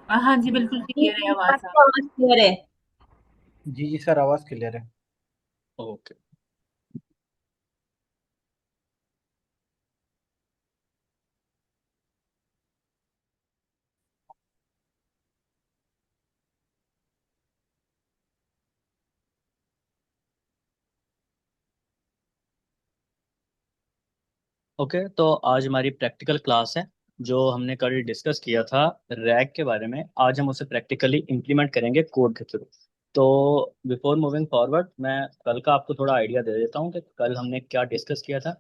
हाँ जी, बिल्कुल जी क्लियर है जी, आवाज आपकी आप। आवाज क्लियर है। जी जी सर, आवाज़ क्लियर है। ओके। ओके, तो आज हमारी प्रैक्टिकल क्लास है। जो हमने कल डिस्कस किया था रैग के बारे में, आज हम उसे प्रैक्टिकली इम्प्लीमेंट करेंगे कोड के थ्रू। तो बिफोर मूविंग फॉरवर्ड, मैं कल का आपको थोड़ा आइडिया दे देता हूँ कि कल हमने क्या डिस्कस किया था।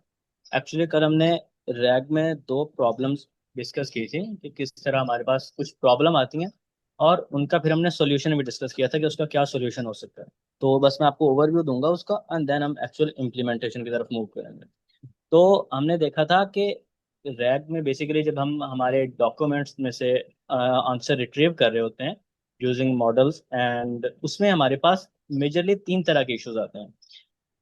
एक्चुअली कल हमने रैग में दो प्रॉब्लम्स डिस्कस की थी कि किस तरह हमारे पास कुछ प्रॉब्लम आती हैं, और उनका फिर हमने सॉल्यूशन भी डिस्कस किया था कि उसका क्या सॉल्यूशन हो सकता है। तो बस मैं आपको ओवरव्यू दूंगा उसका, एंड देन हम एक्चुअल इम्प्लीमेंटेशन की तरफ मूव करेंगे। तो हमने देखा था कि रैग में बेसिकली जब हम हमारे डॉक्यूमेंट्स में से आंसर रिट्रीव कर रहे होते हैं यूजिंग मॉडल्स, एंड उसमें हमारे पास मेजरली तीन तरह के इश्यूज आते हैं।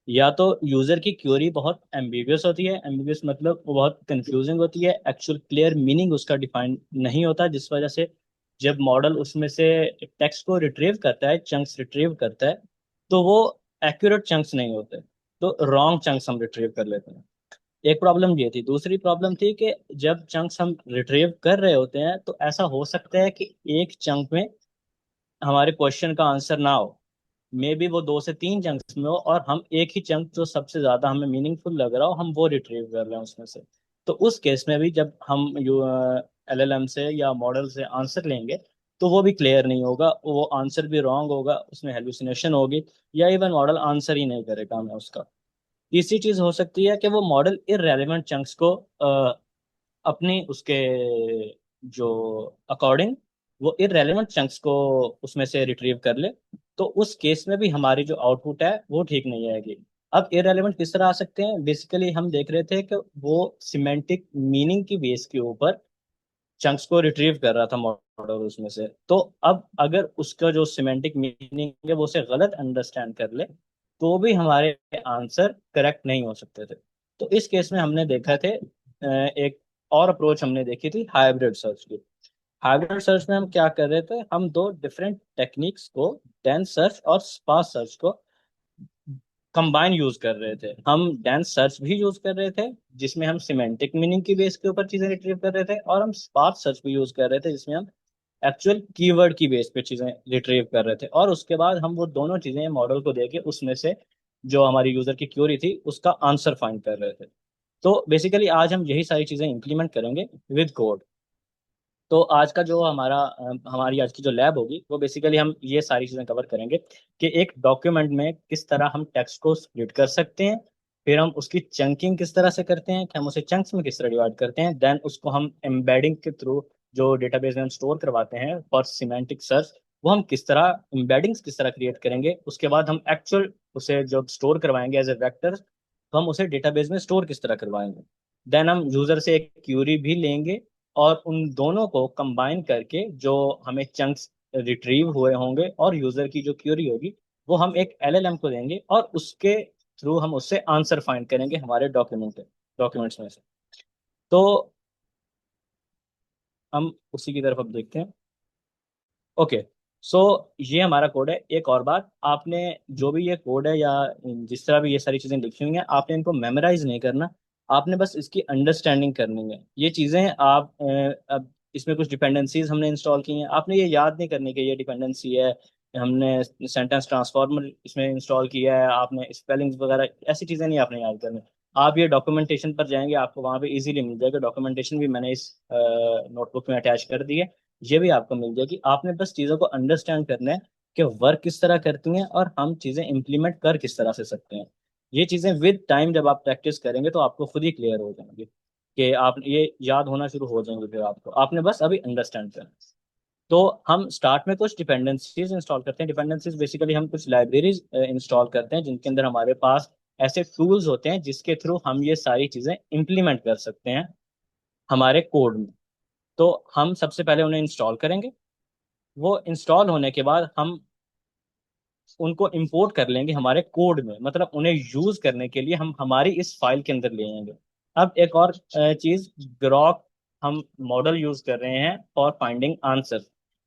या तो यूजर की क्वेरी बहुत एम्बिवियस होती है, एम्बिवियस मतलब वो बहुत कंफ्यूजिंग होती है, एक्चुअल क्लियर मीनिंग उसका डिफाइन नहीं होता, जिस वजह से जब मॉडल उसमें से टेक्स्ट को रिट्रीव करता है, चंक्स रिट्रीव करता है, तो वो एक्यूरेट चंक्स नहीं होते, तो रॉन्ग चंक्स हम रिट्रीव कर लेते हैं। एक प्रॉब्लम ये थी। दूसरी प्रॉब्लम थी कि जब चंक्स हम रिट्रीव कर रहे होते हैं तो ऐसा हो सकता है कि एक चंक में हमारे क्वेश्चन का आंसर ना हो, मे बी वो दो से तीन चंक्स में हो, और हम एक ही चंक जो सबसे ज्यादा हमें मीनिंगफुल लग रहा हो हम वो रिट्रीव कर रहे हैं उसमें से। तो उस केस में भी जब हम एलएलएम से या मॉडल से आंसर लेंगे तो वो भी क्लियर नहीं होगा, वो आंसर भी रॉन्ग होगा, उसमें हेलुसिनेशन होगी, या इवन मॉडल आंसर ही नहीं करेगा हमें उसका। तीसरी चीज हो सकती है कि वो मॉडल इररेलेवेंट चंक्स को अपनी उसके जो अकॉर्डिंग वो इररेलेवेंट चंक्स को उसमें से रिट्रीव कर ले, तो उस केस में भी हमारी जो आउटपुट है वो ठीक नहीं आएगी। अब इररेलेवेंट किस तरह आ सकते हैं, बेसिकली हम देख रहे थे कि वो सिमेंटिक मीनिंग की बेस के ऊपर चंक्स को रिट्रीव कर रहा था मॉडल उसमें से। तो अब अगर उसका जो सिमेंटिक मीनिंग है वो उसे गलत अंडरस्टैंड कर ले, तो भी हमारे आंसर करेक्ट नहीं हो सकते थे। तो इस केस में हमने देखा थे एक और अप्रोच हमने देखी थी हाइब्रिड सर्च की। हाइब्रिड सर्च में हम क्या कर रहे थे, हम दो डिफरेंट टेक्निक्स को, डेंस सर्च और स्पार्स सर्च को कंबाइन यूज कर रहे थे। हम डेंस सर्च भी यूज कर रहे थे जिसमें हम सिमेंटिक मीनिंग की बेस के ऊपर चीजें रिट्रीव कर रहे थे, और हम स्पार्स सर्च भी यूज कर रहे थे जिसमें हम एक्चुअल कीवर्ड की बेस पे चीजें रिट्रीव कर रहे थे, और उसके बाद हम वो दोनों चीजें मॉडल को देके उसमें से जो हमारी यूजर की क्वेरी थी उसका आंसर फाइंड कर रहे थे। तो बेसिकली आज हम यही सारी चीजें इंप्लीमेंट करेंगे विद कोड। तो आज का जो हमारी आज की जो लैब होगी वो बेसिकली हम ये सारी चीजें कवर करेंगे कि एक डॉक्यूमेंट में किस तरह हम टेक्स्ट को स्प्लिट कर सकते हैं, फिर हम उसकी चंकिंग किस तरह से करते हैं कि हम उसे चंक्स में किस तरह डिवाइड करते हैं, देन उसको हम एम्बेडिंग के थ्रू जो डेटाबेस में हम स्टोर करवाते हैं फॉर सिमेंटिक सर्च, वो हम किस तरह एम्बेडिंग्स किस तरह क्रिएट करेंगे। उसके बाद हम एक्चुअल उसे जब स्टोर करवाएंगे एज ए वेक्टर, तो हम उसे डेटाबेस में स्टोर किस तरह करवाएंगे। देन हम यूजर से एक क्यूरी भी लेंगे, और उन दोनों को कंबाइन करके जो हमें चंक्स रिट्रीव हुए होंगे और यूजर की जो क्यूरी होगी वो हम एक एलएलएम को देंगे, और उसके थ्रू हम उससे आंसर फाइंड करेंगे हमारे डॉक्यूमेंट्स में से। तो हम उसी की तरफ अब देखते हैं। ओके, सो ये हमारा कोड है। एक और बात, आपने जो भी ये कोड है या जिस तरह भी ये सारी चीजें लिखी हुई हैं, आपने इनको मेमोराइज नहीं करना, आपने बस इसकी अंडरस्टैंडिंग करनी है। ये चीजें आप अब इसमें कुछ डिपेंडेंसीज हमने इंस्टॉल की हैं, आपने ये याद नहीं करनी कि ये डिपेंडेंसी है, हमने सेंटेंस ट्रांसफॉर्मर इसमें इंस्टॉल किया है, आपने स्पेलिंग्स वगैरह ऐसी चीजें नहीं आपने याद करनी। आप ये डॉक्यूमेंटेशन पर जाएंगे, आपको वहाँ पे इजीली मिल जाएगा। डॉक्यूमेंटेशन भी मैंने इस नोटबुक में अटैच कर दी है, ये भी आपको मिल जाएगी। आपने बस चीज़ों को अंडरस्टैंड करना है कि वर्क किस तरह करती हैं और हम चीज़ें इंप्लीमेंट कर किस तरह से सकते हैं। ये चीज़ें विद टाइम जब आप प्रैक्टिस करेंगे तो आपको खुद ही क्लियर हो जाएंगी, कि आप ये याद होना शुरू हो जाएंगे। फिर आपको आपने बस अभी अंडरस्टैंड करना है। तो हम स्टार्ट में कुछ डिपेंडेंसीज इंस्टॉल करते हैं। डिपेंडेंसीज बेसिकली हम कुछ लाइब्रेरीज इंस्टॉल करते हैं जिनके अंदर हमारे पास ऐसे टूल्स होते हैं जिसके थ्रू हम ये सारी चीज़ें इंप्लीमेंट कर सकते हैं हमारे कोड में। तो हम सबसे पहले उन्हें इंस्टॉल करेंगे। वो इंस्टॉल होने के बाद हम उनको इंपोर्ट कर लेंगे हमारे कोड में, मतलब उन्हें यूज करने के लिए हम हमारी इस फाइल के अंदर ले आएंगे। अब एक और चीज, ग्रॉक हम मॉडल यूज कर रहे हैं फॉर फाइंडिंग आंसर।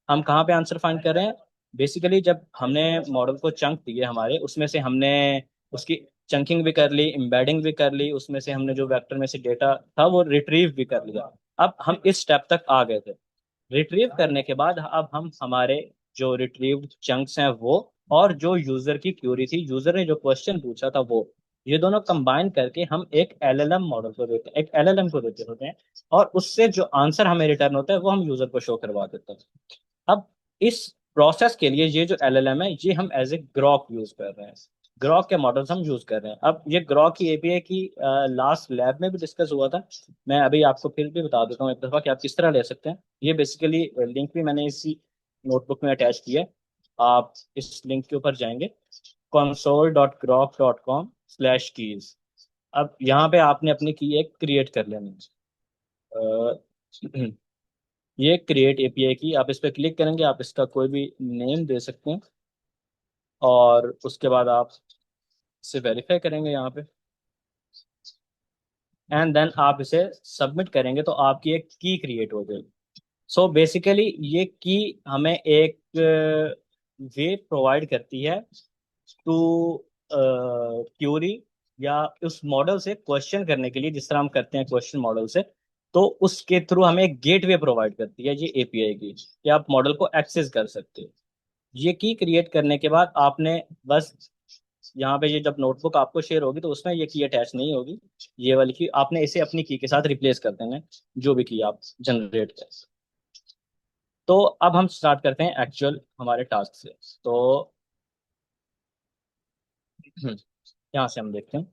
हम कहाँ पे आंसर फाइंड कर रहे हैं? बेसिकली जब हमने मॉडल को चंक दिए हमारे, उसमें से हमने उसकी चंकिंग भी कर ली, एम्बेडिंग भी कर ली, उसमें से हमने जो वेक्टर में से डेटा था वो रिट्रीव भी कर लिया। अब हम इस स्टेप तक आ गए थे। रिट्रीव करने के बाद अब हम हमारे जो रिट्रीव चंक्स हैं वो, और जो यूजर की क्यूरी थी, यूजर ने जो क्वेश्चन पूछा था वो, ये दोनों कंबाइन करके हम एक एलएलएम मॉडल को देते हैं, एक एलएलएम को देते होते हैं। और उससे जो आंसर हमें रिटर्न होता है वो हम यूजर को शो करवा देते हैं। अब इस प्रोसेस के लिए ये जो एलएलएम है ये हम एज ए ग्रॉक यूज कर रहे हैं। ग्रॉक के मॉडल्स हम यूज कर रहे हैं। अब ये ग्रॉक की एपीआई की लास्ट लैब में भी डिस्कस हुआ था। मैं अभी आपको फिर भी बता देता हूँ एक दफा कि आप किस तरह ले सकते हैं। ये बेसिकली लिंक भी मैंने इसी नोटबुक में अटैच किया है। आप इस लिंक के ऊपर जाएंगे, console.grok.com/keys। अब यहाँ पे आपने अपनी की एक क्रिएट कर लेनी है। ये क्रिएट एपीआई की, आप इस पर क्लिक करेंगे, आप इसका कोई भी नेम दे सकते हैं, और उसके बाद आप इसे वेरीफाई करेंगे यहाँ पे, एंड देन आप इसे सबमिट करेंगे तो आपकी एक की क्रिएट हो जाएगी। सो बेसिकली ये की हमें एक वे प्रोवाइड करती है टू क्यूरी या उस मॉडल से क्वेश्चन करने के लिए, जिस तरह हम करते हैं क्वेश्चन मॉडल से। तो उसके थ्रू हमें एक गेटवे प्रोवाइड करती है ये एपीआई की, कि आप मॉडल को एक्सेस कर सकते हो। ये की क्रिएट करने के बाद आपने बस यहाँ पे, ये जब नोटबुक आपको शेयर होगी तो उसमें ये की अटैच नहीं होगी। ये वाली की आपने इसे अपनी की के साथ रिप्लेस कर देना है, जो भी की आप जनरेट करें। तो अब हम स्टार्ट करते हैं एक्चुअल हमारे टास्क से। तो यहाँ से हम देखते हैं।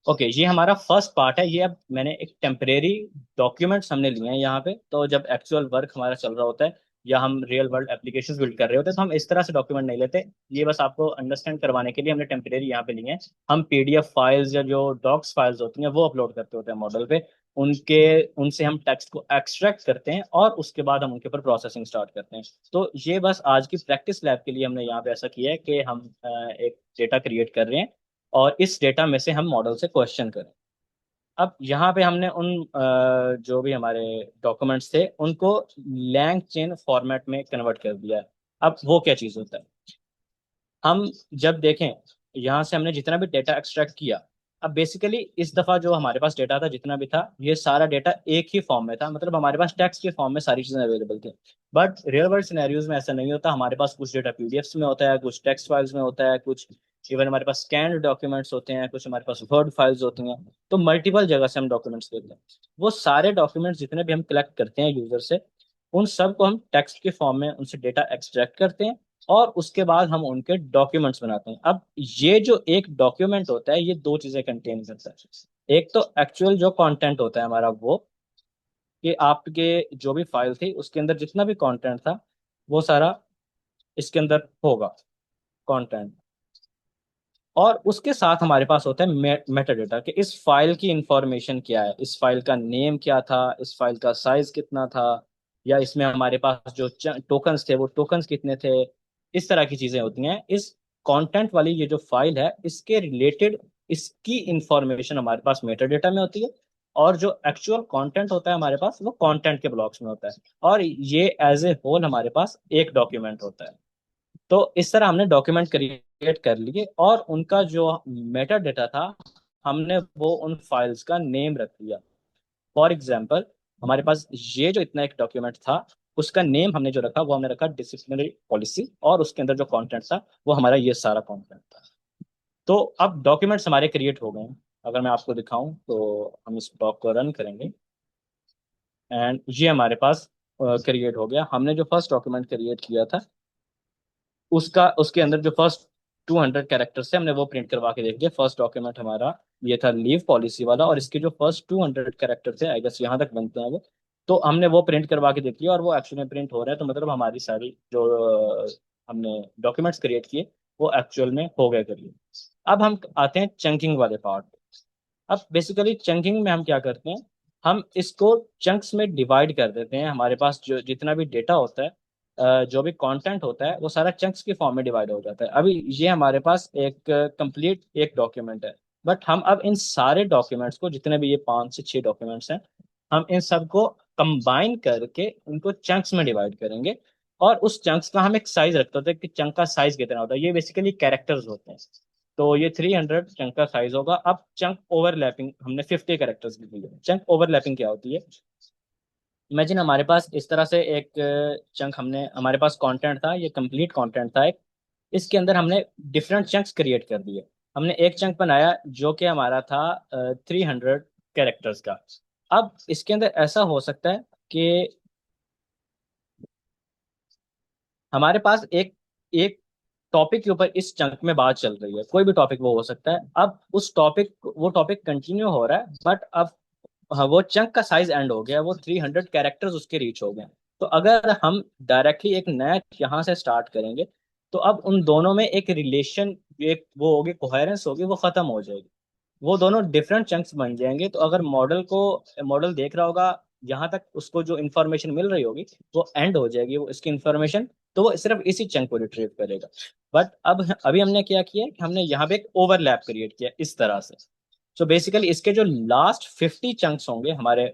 ओके, ये हमारा फर्स्ट पार्ट है। ये अब मैंने एक टेम्परेरी डॉक्यूमेंट्स हमने लिए हैं यहाँ पे। तो जब एक्चुअल वर्क हमारा चल रहा होता है या हम रियल वर्ल्ड एप्लीकेशंस बिल्ड कर रहे होते हैं तो हम इस तरह से डॉक्यूमेंट नहीं लेते। ये बस आपको अंडरस्टैंड करवाने के लिए हमने टेम्परेरी यहाँ पे लिए हैं। हम पीडीएफ फाइल्स या जो डॉक्स फाइल्स होती हैं वो अपलोड करते होते हैं मॉडल पे। उनके उनसे हम टेक्स्ट को एक्सट्रैक्ट करते हैं और उसके बाद हम उनके ऊपर प्रोसेसिंग स्टार्ट करते हैं। तो ये बस आज की प्रैक्टिस लैब के लिए हमने यहाँ पे ऐसा किया है कि हम एक डेटा क्रिएट कर रहे हैं और इस डेटा में से हम मॉडल से क्वेश्चन करें। अब यहाँ पे हमने उन जो भी हमारे डॉक्यूमेंट्स थे उनको लैंग चेन फॉर्मेट में कन्वर्ट कर दिया है। अब वो क्या चीज़ होता है, हम जब देखें यहाँ से हमने जितना भी डेटा एक्सट्रैक्ट किया। अब बेसिकली इस दफ़ा जो हमारे पास डेटा था, जितना भी था, ये सारा डेटा एक ही फॉर्म में था, मतलब हमारे पास टेक्स्ट के फॉर्म में सारी चीज़ें अवेलेबल थी। बट रियल वर्ल्ड सिनेरियोज में ऐसा नहीं होता। हमारे पास कुछ डेटा पीडीएफ्स में होता है, कुछ टेक्स्ट फाइल्स में होता है, कुछ इवन हमारे पास स्कैन्ड डॉक्यूमेंट्स होते हैं, कुछ हमारे पास वर्ड फाइल्स होती हैं। तो मल्टीपल जगह से हम डॉक्यूमेंट्स लेते हैं। वो सारे डॉक्यूमेंट्स जितने भी हम कलेक्ट करते हैं यूजर से, उन सब को हम टेक्स्ट के फॉर्म में उनसे डेटा एक्सट्रैक्ट करते हैं और उसके बाद हम उनके डॉक्यूमेंट्स बनाते हैं। अब ये जो एक डॉक्यूमेंट होता है ये दो चीजें कंटेन करता है। एक तो एक्चुअल जो कंटेंट होता है हमारा वो, कि आपके जो भी फाइल थी उसके अंदर जितना भी कंटेंट था वो सारा इसके अंदर होगा कंटेंट। और उसके साथ हमारे पास होता है मेटा डेटा, कि इस फाइल की इंफॉर्मेशन क्या है, इस फाइल का नेम क्या था, इस फाइल का साइज कितना था, या इसमें हमारे पास जो टोकन्स थे वो टोकन्स कितने थे। इस तरह की चीजें होती हैं। इस कंटेंट वाली ये जो फाइल है इसके रिलेटेड इसकी इंफॉर्मेशन हमारे पास मेटा डेटा में होती है। और जो एक्चुअल कंटेंट होता है हमारे पास वो कंटेंट के ब्लॉक्स में होता है। और ये एज ए होल हमारे पास एक डॉक्यूमेंट होता है। तो इस तरह हमने डॉक्यूमेंट क्रिएट कर लिए और उनका जो मेटा डेटा था हमने वो उन फाइल्स का नेम रख दिया। फॉर एग्जाम्पल, हमारे पास ये जो इतना एक डॉक्यूमेंट था उसका नेम हमने जो रखा वो हमने रखा डिसिप्लिनरी पॉलिसी, और उसके अंदर जो कंटेंट था वो हमारा ये सारा कंटेंट था। तो अब डॉक्यूमेंट्स हमारे क्रिएट हो गए हैं। अगर मैं आपको दिखाऊं तो हम इस डॉक को रन करेंगे एंड ये हमारे पास क्रिएट हो गया। हमने जो फर्स्ट डॉक्यूमेंट क्रिएट किया था उसका उसके अंदर जो फर्स्ट 200 कैरेक्टर्स थे हमने वो प्रिंट करवा के देख लिया। फर्स्ट डॉक्यूमेंट हमारा ये था लीव पॉलिसी वाला, और इसके जो फर्स्ट 200 कैरेक्टर थे, आई गेस यहाँ तक बनते हैं वो, तो हमने वो प्रिंट करवा के देख लिया और वो एक्चुअली में प्रिंट हो रहा है। तो मतलब हमारी सारी जो हमने डॉक्यूमेंट्स क्रिएट किए वो एक्चुअल में हो गए करिए। अब हम आते हैं चंकिंग वाले पार्ट। अब बेसिकली चंकिंग में हम क्या करते हैं, हम इसको चंक्स में डिवाइड कर देते हैं। हमारे पास जो जितना भी डेटा होता है, जो भी कंटेंट होता है वो सारा चंक्स के फॉर्म में डिवाइड हो जाता है। अभी ये हमारे पास एक कंप्लीट एक डॉक्यूमेंट है। बट हम अब इन सारे डॉक्यूमेंट्स को, जितने भी ये 5 से 6 डॉक्यूमेंट्स हैं, हम इन सबको कंबाइन करके उनको चंक्स में डिवाइड करेंगे। और उस चंक्स का हम एक साइज रखते होते हैं कि चंक का साइज कितना होता है। ये बेसिकली कैरेक्टर्स होते हैं। तो ये 300 चंक का साइज होगा। अब चंक ओवरलैपिंग हमने 50 कैरेक्टर्स की दी है। चंक ओवरलैपिंग क्या होती है? इमेजिन हमारे पास इस तरह से एक चंक, हमने हमारे पास कंटेंट था, ये कंप्लीट कंटेंट था एक। इसके अंदर हमने डिफरेंट चंक्स क्रिएट कर दिए। हमने एक चंक बनाया जो कि हमारा था 300 कैरेक्टर्स का। अब इसके अंदर ऐसा हो सकता है कि हमारे पास एक एक टॉपिक के ऊपर इस चंक में बात चल रही है, कोई भी टॉपिक वो हो सकता है। अब वो टॉपिक कंटिन्यू हो रहा है, बट अब हाँ, वो चंक का साइज एंड हो गया, वो 300 कैरेक्टर्स उसके रीच हो गए। तो अगर हम डायरेक्टली एक नया यहाँ से स्टार्ट करेंगे, तो अब उन दोनों में एक रिलेशन, एक वो होगी, कोहेरेंस होगी, वो खत्म हो जाएगी। वो दोनों डिफरेंट चंक्स बन जाएंगे। तो अगर मॉडल देख रहा होगा, यहाँ तक उसको जो इन्फॉर्मेशन मिल रही होगी वो एंड हो जाएगी, वो इसकी इन्फॉर्मेशन। तो वो सिर्फ इसी चंक को रिट्रीव करेगा। बट अब अभी हमने क्या किया कि हमने यहाँ पे एक ओवरलैप क्रिएट किया इस तरह से। सो बेसिकली इसके जो लास्ट 50 चंक्स होंगे, हमारे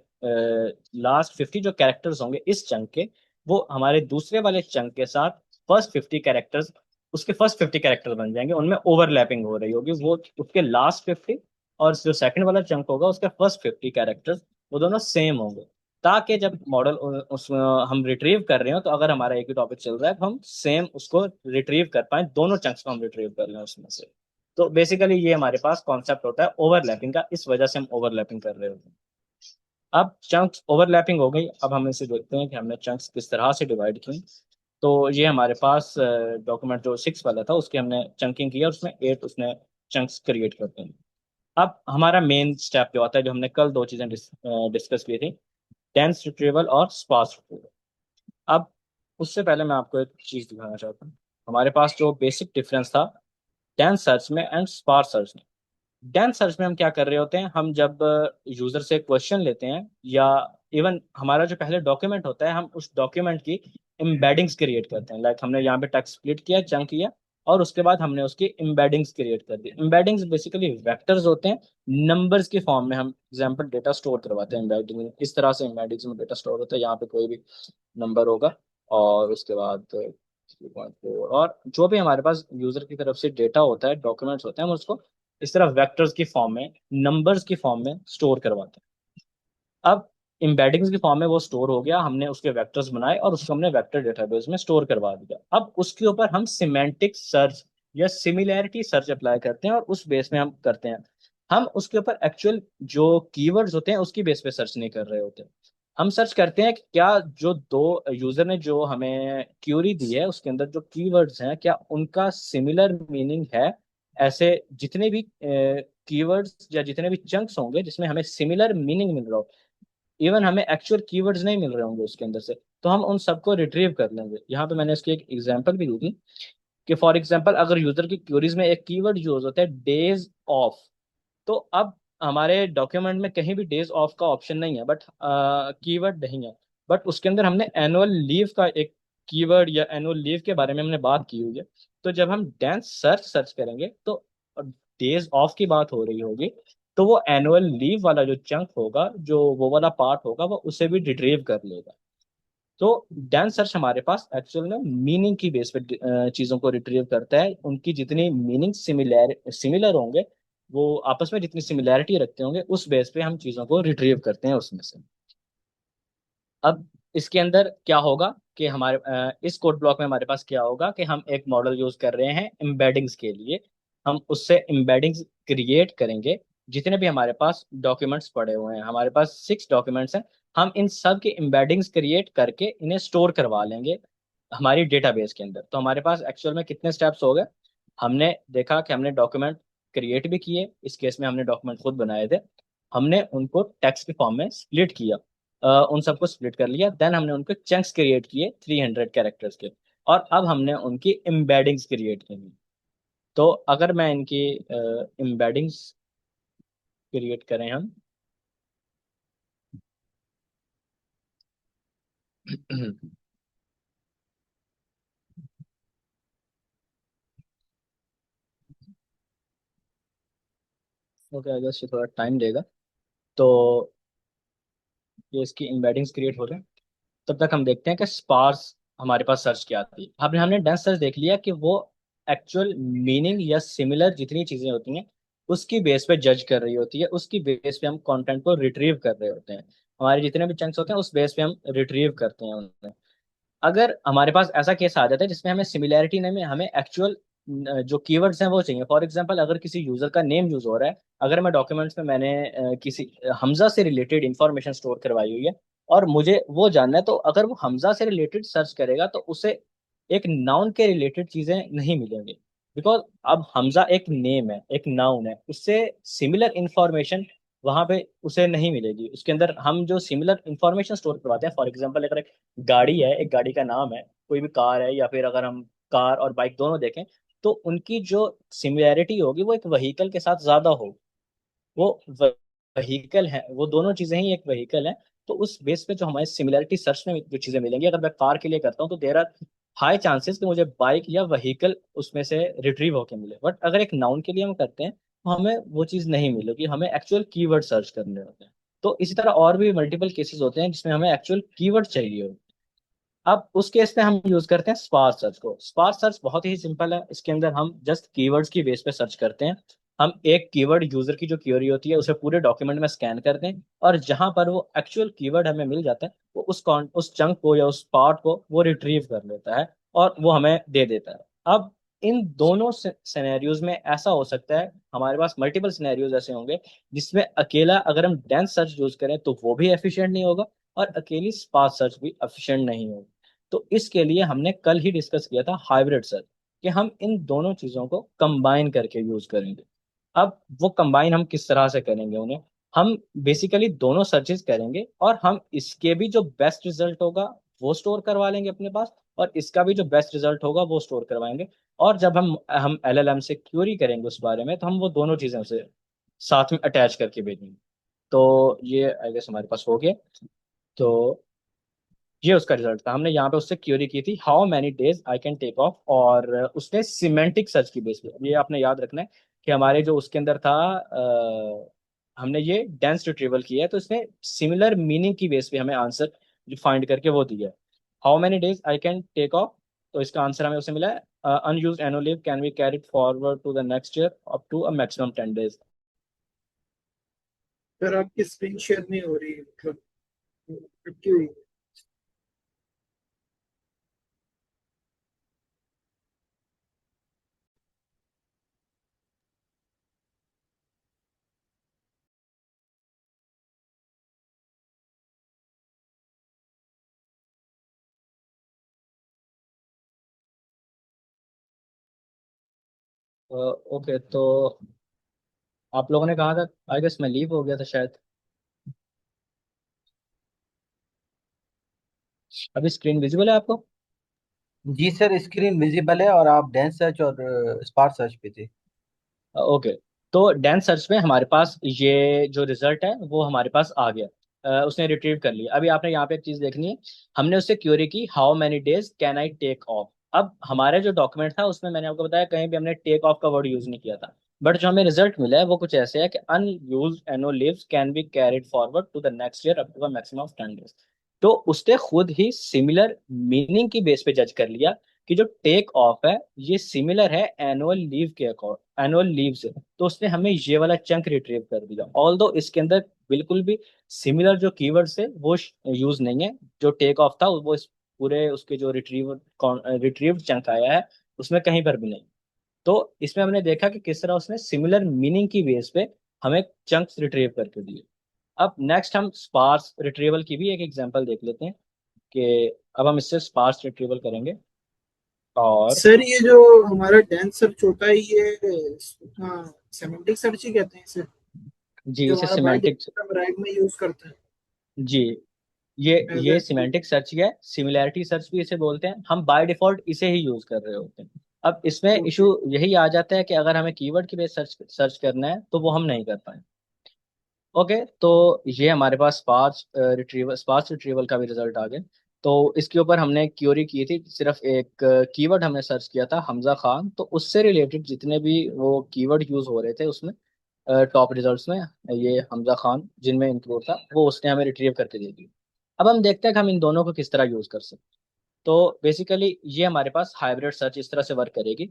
लास्ट 50 जो कैरेक्टर्स होंगे इस चंक के, वो हमारे दूसरे वाले चंक के साथ फर्स्ट 50 कैरेक्टर्स, उसके फर्स्ट 50 कैरेक्टर बन जाएंगे। उनमें ओवरलैपिंग हो रही होगी, वो उसके लास्ट 50 और जो सेकंड वाला चंक होगा उसके फर्स्ट 50 कैरेक्टर्स, वो दोनों सेम होंगे। ताकि जब मॉडल उस हम रिट्रीव कर रहे हो, तो अगर हमारा एक ही टॉपिक चल रहा है तो हम सेम उसको रिट्रीव कर पाए, दोनों चंक्स को हम रिट्रीव कर रहे हैं उसमें से। तो बेसिकली ये हमारे पास कॉन्सेप्ट होता है ओवरलैपिंग का, इस वजह से हम ओवरलैपिंग कर रहे होते हैं। अब चंक्स ओवरलैपिंग हो गई, अब हम इसे देखते हैं कि हमने चंक्स किस तरह से डिवाइड की। तो ये हमारे पास डॉक्यूमेंट जो 6 वाला था उसकी हमने चंकिंग किया, उसमें 8 उसने चंक्स क्रिएट करते हैं। अब हमारा मेन स्टेप जो आता है, जो हमने कल दो चीजें डिस्कस की थी, डेंस रिट्रीवल और स्पार्स रिट्रीवल। अब उससे पहले मैं आपको एक चीज दिखाना चाहता हूँ। हमारे पास जो बेसिक डिफरेंस था डेंस सर्च में एंड स्पार्स सर्च में। डेंस सर्च में हम क्या कर रहे होते हैं, हम जब यूजर से क्वेश्चन लेते हैं, या इवन हमारा जो पहले डॉक्यूमेंट होता है, हम उस डॉक्यूमेंट की एम्बेडिंग्स क्रिएट करते हैं। लाइक हमने यहाँ पे टेक्स्ट स्प्लिट किया, चंक किया, और उसके बाद हमने उसकी एम्बेडिंग्स क्रिएट कर दी। एम्बेडिंग्स बेसिकली वेक्टर्स होते हैं, नंबर्स के फॉर्म में हम एग्जाम्पल डेटा स्टोर करवाते हैं एम्बेडिंग। इस तरह से एम्बेडिंग्स में डेटा स्टोर होता है, यहाँ पे कोई भी नंबर होगा, और उसके बाद 3.4, और जो भी हमारे पास यूजर की तरफ से डेटा होता है, डॉक्यूमेंट्स होते हैं, हम उसको इस तरह वेक्टर्स की फॉर्म में, नंबर्स की फॉर्म में स्टोर करवाते हैं। अब एम्बेडिंग्स की फॉर्म में वो स्टोर हो गया, हमने उसके वेक्टर्स बनाए और उसको हमने वेक्टर डेटाबेस में स्टोर करवा दिया। अब उसके ऊपर हम सिमेंटिक सर्च या सिमिलैरिटी सर्च अप्लाई करते हैं, और उस बेस में हम करते हैं। हम उसके ऊपर एक्चुअल जो कीवर्ड्स होते हैं उसकी बेस पे सर्च नहीं कर रहे होते। हम सर्च करते हैं कि क्या जो दो यूजर ने जो हमें क्यूरी दी है उसके अंदर जो कीवर्ड्स हैं, क्या उनका सिमिलर मीनिंग है। ऐसे जितने भी कीवर्ड्स या जितने भी चंक्स होंगे जिसमें हमें सिमिलर मीनिंग मिल रहा हो, इवन हमें एक्चुअल कीवर्ड्स नहीं मिल रहे होंगे उसके अंदर से, तो हम उन सबको रिट्रीव कर लेंगे। यहाँ पे मैंने इसकी एक एग्जांपल भी दी थी कि फॉर एग्जांपल अगर यूजर की क्यूरीज में एक कीवर्ड यूज होता है डेज ऑफ, तो अब हमारे डॉक्यूमेंट में कहीं भी डेज ऑफ का ऑप्शन नहीं है, बट कीवर्ड नहीं है। बट उसके अंदर हमने एनुअल लीव का एक कीवर्ड या एनुअल लीव के बारे में हमने बात की हुई है। तो जब हम डेंस सर्च सर्च करेंगे तो डेज ऑफ की बात हो रही होगी, तो वो एनुअल लीव वाला जो चंक होगा, जो वो वाला पार्ट होगा, वो उसे भी रिट्रीव कर लेगा। तो डेंस सर्च हमारे पास एक्चुअल में मीनिंग की बेस पे चीजों को रिट्रीव करता है। उनकी जितनी मीनिंग सिमिलर होंगे, वो आपस में जितनी सिमिलैरिटी रखते होंगे, उस बेस पे हम चीजों को रिट्रीव करते हैं उसमें से। अब इसके अंदर क्या होगा कि हमारे इस कोड ब्लॉक में हमारे पास क्या होगा कि हम एक मॉडल यूज कर रहे हैं एम्बेडिंग्स के लिए। हम उससे एम्बेडिंग्स क्रिएट करेंगे। जितने भी हमारे पास डॉक्यूमेंट्स पड़े हुए हैं, हमारे पास 6 डॉक्यूमेंट्स हैं, हम इन सब के एम्बेडिंग्स क्रिएट करके इन्हें स्टोर करवा लेंगे हमारी डेटाबेस के अंदर। तो हमारे पास एक्चुअल में कितने स्टेप्स हो गए? हमने देखा कि हमने डॉक्यूमेंट क्रिएट भी किए, इस केस में हमने डॉक्यूमेंट खुद बनाए थे। हमने उनको टेक्स्ट के फॉर्म में स्प्लिट किया, उन सबको स्प्लिट कर लिया। देन हमने उनके चंक्स क्रिएट किए 300 कैरेक्टर्स के, और अब हमने उनकी एम्बेडिंग्स क्रिएट की। तो अगर मैं इनकी एम्बेडिंग्स क्रिएट करें हम ओके, आई गेस ये थोड़ा टाइम लेगा। तो ये इसकी एम्बेडिंग्स क्रिएट हो रहे हैं, तब तक हम देखते हैं कि स्पार्स हमारे पास सर्च क्या आती है। हमने हमने डेंस सर्च देख लिया कि वो एक्चुअल मीनिंग या सिमिलर जितनी चीजें होती हैं उसकी बेस पे जज कर रही होती है, उसकी बेस पे हम कंटेंट को रिट्रीव कर रहे होते हैं। हमारे जितने भी चंक्स होते हैं उस बेस पे हम रिट्रीव करते हैं उन्हें। अगर हमारे पास ऐसा केस आ जाता है जिसमें हमें सिमिलैरिटी नहीं में हमें एक्चुअल जो कीवर्ड्स हैं वो चाहिए। फॉर एग्जांपल अगर किसी यूजर का नेम यूज हो रहा है, अगर मैं डॉक्यूमेंट्स में मैंने किसी हमजा से रिलेटेड इंफॉर्मेशन स्टोर करवाई हुई है और मुझे वो जानना है, तो अगर वो हमजा से रिलेटेड सर्च करेगा तो उसे एक नाउन के रिलेटेड चीजें नहीं मिलेंगी। बिकॉज अब हमजा एक नेम है, एक नाउन है, उससे सिमिलर इंफॉर्मेशन वहां पे उसे नहीं मिलेगी। उसके अंदर हम जो सिमिलर इंफॉर्मेशन स्टोर करवाते हैं, फॉर एग्जांपल अगर गाड़ी है, एक गाड़ी का नाम है, कोई भी कार है, या फिर अगर हम कार और बाइक दोनों देखें तो उनकी जो सिमिलैरिटी होगी वो एक व्हीकल के साथ ज्यादा होगी। वो व्हीकल है, वो दोनों चीजें ही एक व्हीकल है। तो उस बेस पे जो हमारे सिमिलैरिटी सर्च में जो चीजें मिलेंगी, अगर मैं कार के लिए करता हूँ तो देर आर हाई चांसेस कि मुझे बाइक या व्हीकल उसमें से रिट्रीव होके मिले। बट अगर एक नाउन के लिए हम करते हैं तो हमें वो चीज नहीं मिलेगी, हमें एक्चुअल कीवर्ड सर्च करने होते हैं। तो इसी तरह और भी मल्टीपल केसेस होते हैं जिसमें हमें एक्चुअल कीवर्ड चाहिए होते हैं। अब उस केस में हम यूज करते हैं स्पार्स सर्च को। स्पार्स सर्च बहुत ही सिंपल है, इसके अंदर हम जस्ट कीवर्ड्स की बेस पे सर्च करते हैं। हम एक कीवर्ड, यूजर की जो क्वेरी होती है उसे पूरे डॉक्यूमेंट में स्कैन करते हैं, और जहां पर वो एक्चुअल कीवर्ड हमें मिल जाता है वो उस चंक को या उस पार्ट को वो रिट्रीव कर लेता है और वो हमें दे देता है। अब इन दोनों सिनेरियोज में ऐसा हो सकता है, हमारे पास मल्टीपल सिनेरियोज ऐसे होंगे जिसमें अकेला अगर हम डेंस सर्च यूज करें तो वो भी एफिशिएंट नहीं होगा, और अकेली स्पार्स सर्च भी एफिशिएंट नहीं होगी। तो इसके लिए हमने कल ही डिस्कस किया था हाइब्रिड सर्च, कि हम इन दोनों चीजों को कंबाइन करके यूज करेंगे। अब वो कंबाइन हम किस तरह से करेंगे उन्हें, हम बेसिकली दोनों सर्चेस करेंगे और हम इसके भी जो बेस्ट रिजल्ट होगा वो स्टोर करवा लेंगे अपने पास, और इसका भी जो बेस्ट रिजल्ट होगा वो स्टोर करवाएंगे। और जब हम एलएलएम से क्यूरी करेंगे उस बारे में तो हम वो दोनों चीजें उसे साथ में अटैच करके भेजेंगे। तो ये आई गेस हमारे पास हो गया। तो ये उसका रिजल्ट था। हमने यहाँ पे उससे क्यूरी की थी how many days I can take off, और उसने सिमेंटिक सर्च की बेस पे, ये आपने याद रखना है कि हमारे जो उसके अंदर था हमने ये डेंस रिट्रीवल किया है तो इसने सिमिलर मीनिंग की बेस पे हमें आंसर जो फाइंड करके वो दिया है। How many days I can take off, तो इसका आंसर हमें उसे मिला है unused annual leave can be carried forward to the next year up to a maximum 10 days. Sir आपकी स्क्रीन शेयर नहीं हो रही है, मतलब अटकी हुई है। ओके, तो आप लोगों ने कहा था, आई गेस मैं लीव हो गया था शायद। अभी स्क्रीन विजिबल है आपको? जी सर, स्क्रीन विजिबल है और आप डेंस सर्च और स्पार्स सर्च पे थे। ओके, तो डेंस सर्च में हमारे पास ये जो रिजल्ट है वो हमारे पास आ गया। उसने रिट्रीव कर लिया। अभी आपने यहाँ पे एक चीज देखनी है, हमने उससे क्वेरी की how many days can I take off. अब हमारे जो डॉक्यूमेंट था उसमें मैंने आपको बताया कहीं भी हमने टेक ऑफ का वर्ड यूज नहीं किया था। बट जो हमें रिजल्ट मिला है वो कुछ ऐसे है कि unused annual leaves can be carried forward to the next year up to a maximum of 10 days. तो उसने खुद ही सिमिलर मीनिंग की बेस पे जज कर लिया कि जो टेक ऑफ है ये सिमिलर है एनुअल लीव के अकॉर्ड, एनुअल लीव से। तो उसने हमें ये वाला चंक रिट्रीव कर दिया, ऑल दो इसके अंदर बिल्कुल भी सिमिलर जो कीवर्ड्स है वो यूज नहीं है। जो टेक ऑफ था वो इस पूरे उसके जो रिट्रीव चंक आया है उसमें कहीं पर भी नहीं। तो इसमें हमने देखा कि किस तरह उसने सिमिलर मीनिंग की बेस पे हमें चंक्स रिट्रीव करके दिए। अब नेक्स्ट हम स्पार्स रिट्रीवल की भी एक एग्जांपल देख लेते हैं कि अब हम इससे स्पार्स रिट्रीवल करेंगे। और सर ये जो हमारा डेंस सर्च होता है ये, हाँ, सेमेंटिक सर्च ही कहते हैं इसे, जी, जो इसे हमारा बाय सिमेंटिक, डिफॉल्ट हम रैग में यूज करते हैं जी, ये एज ये ए टूल। सिमेंटिक सर्च ही है, सिमिलैरिटी सर्च भी इसे बोलते हैं। हम बाय डिफॉल्ट इसे ही यूज कर रहे होते हैं। अब इसमें इशू ओके। यही आ जाता है कि अगर हमें कीवर्ड की बेस सर्च सर्च करना है तो वो हम नहीं कर पाए। ओके, तो ये हमारे पास स्पार्स रिट्रीवल का भी रिजल्ट आ गया। तो इसके ऊपर हमने क्यूरी की थी, सिर्फ एक कीवर्ड हमने सर्च किया था हमजा खान, तो उससे रिलेटेड जितने भी वो कीवर्ड यूज हो रहे थे उसमें टॉप रिजल्ट्स में ये हमजा खान जिनमें इंक्लूड था वो उसने हमें रिट्रीव करके दे दी। अब हम देखते हैं कि हम इन दोनों को किस तरह यूज कर सकते हैं। तो बेसिकली ये हमारे पास हाइब्रिड सर्च इस तरह से वर्क करेगी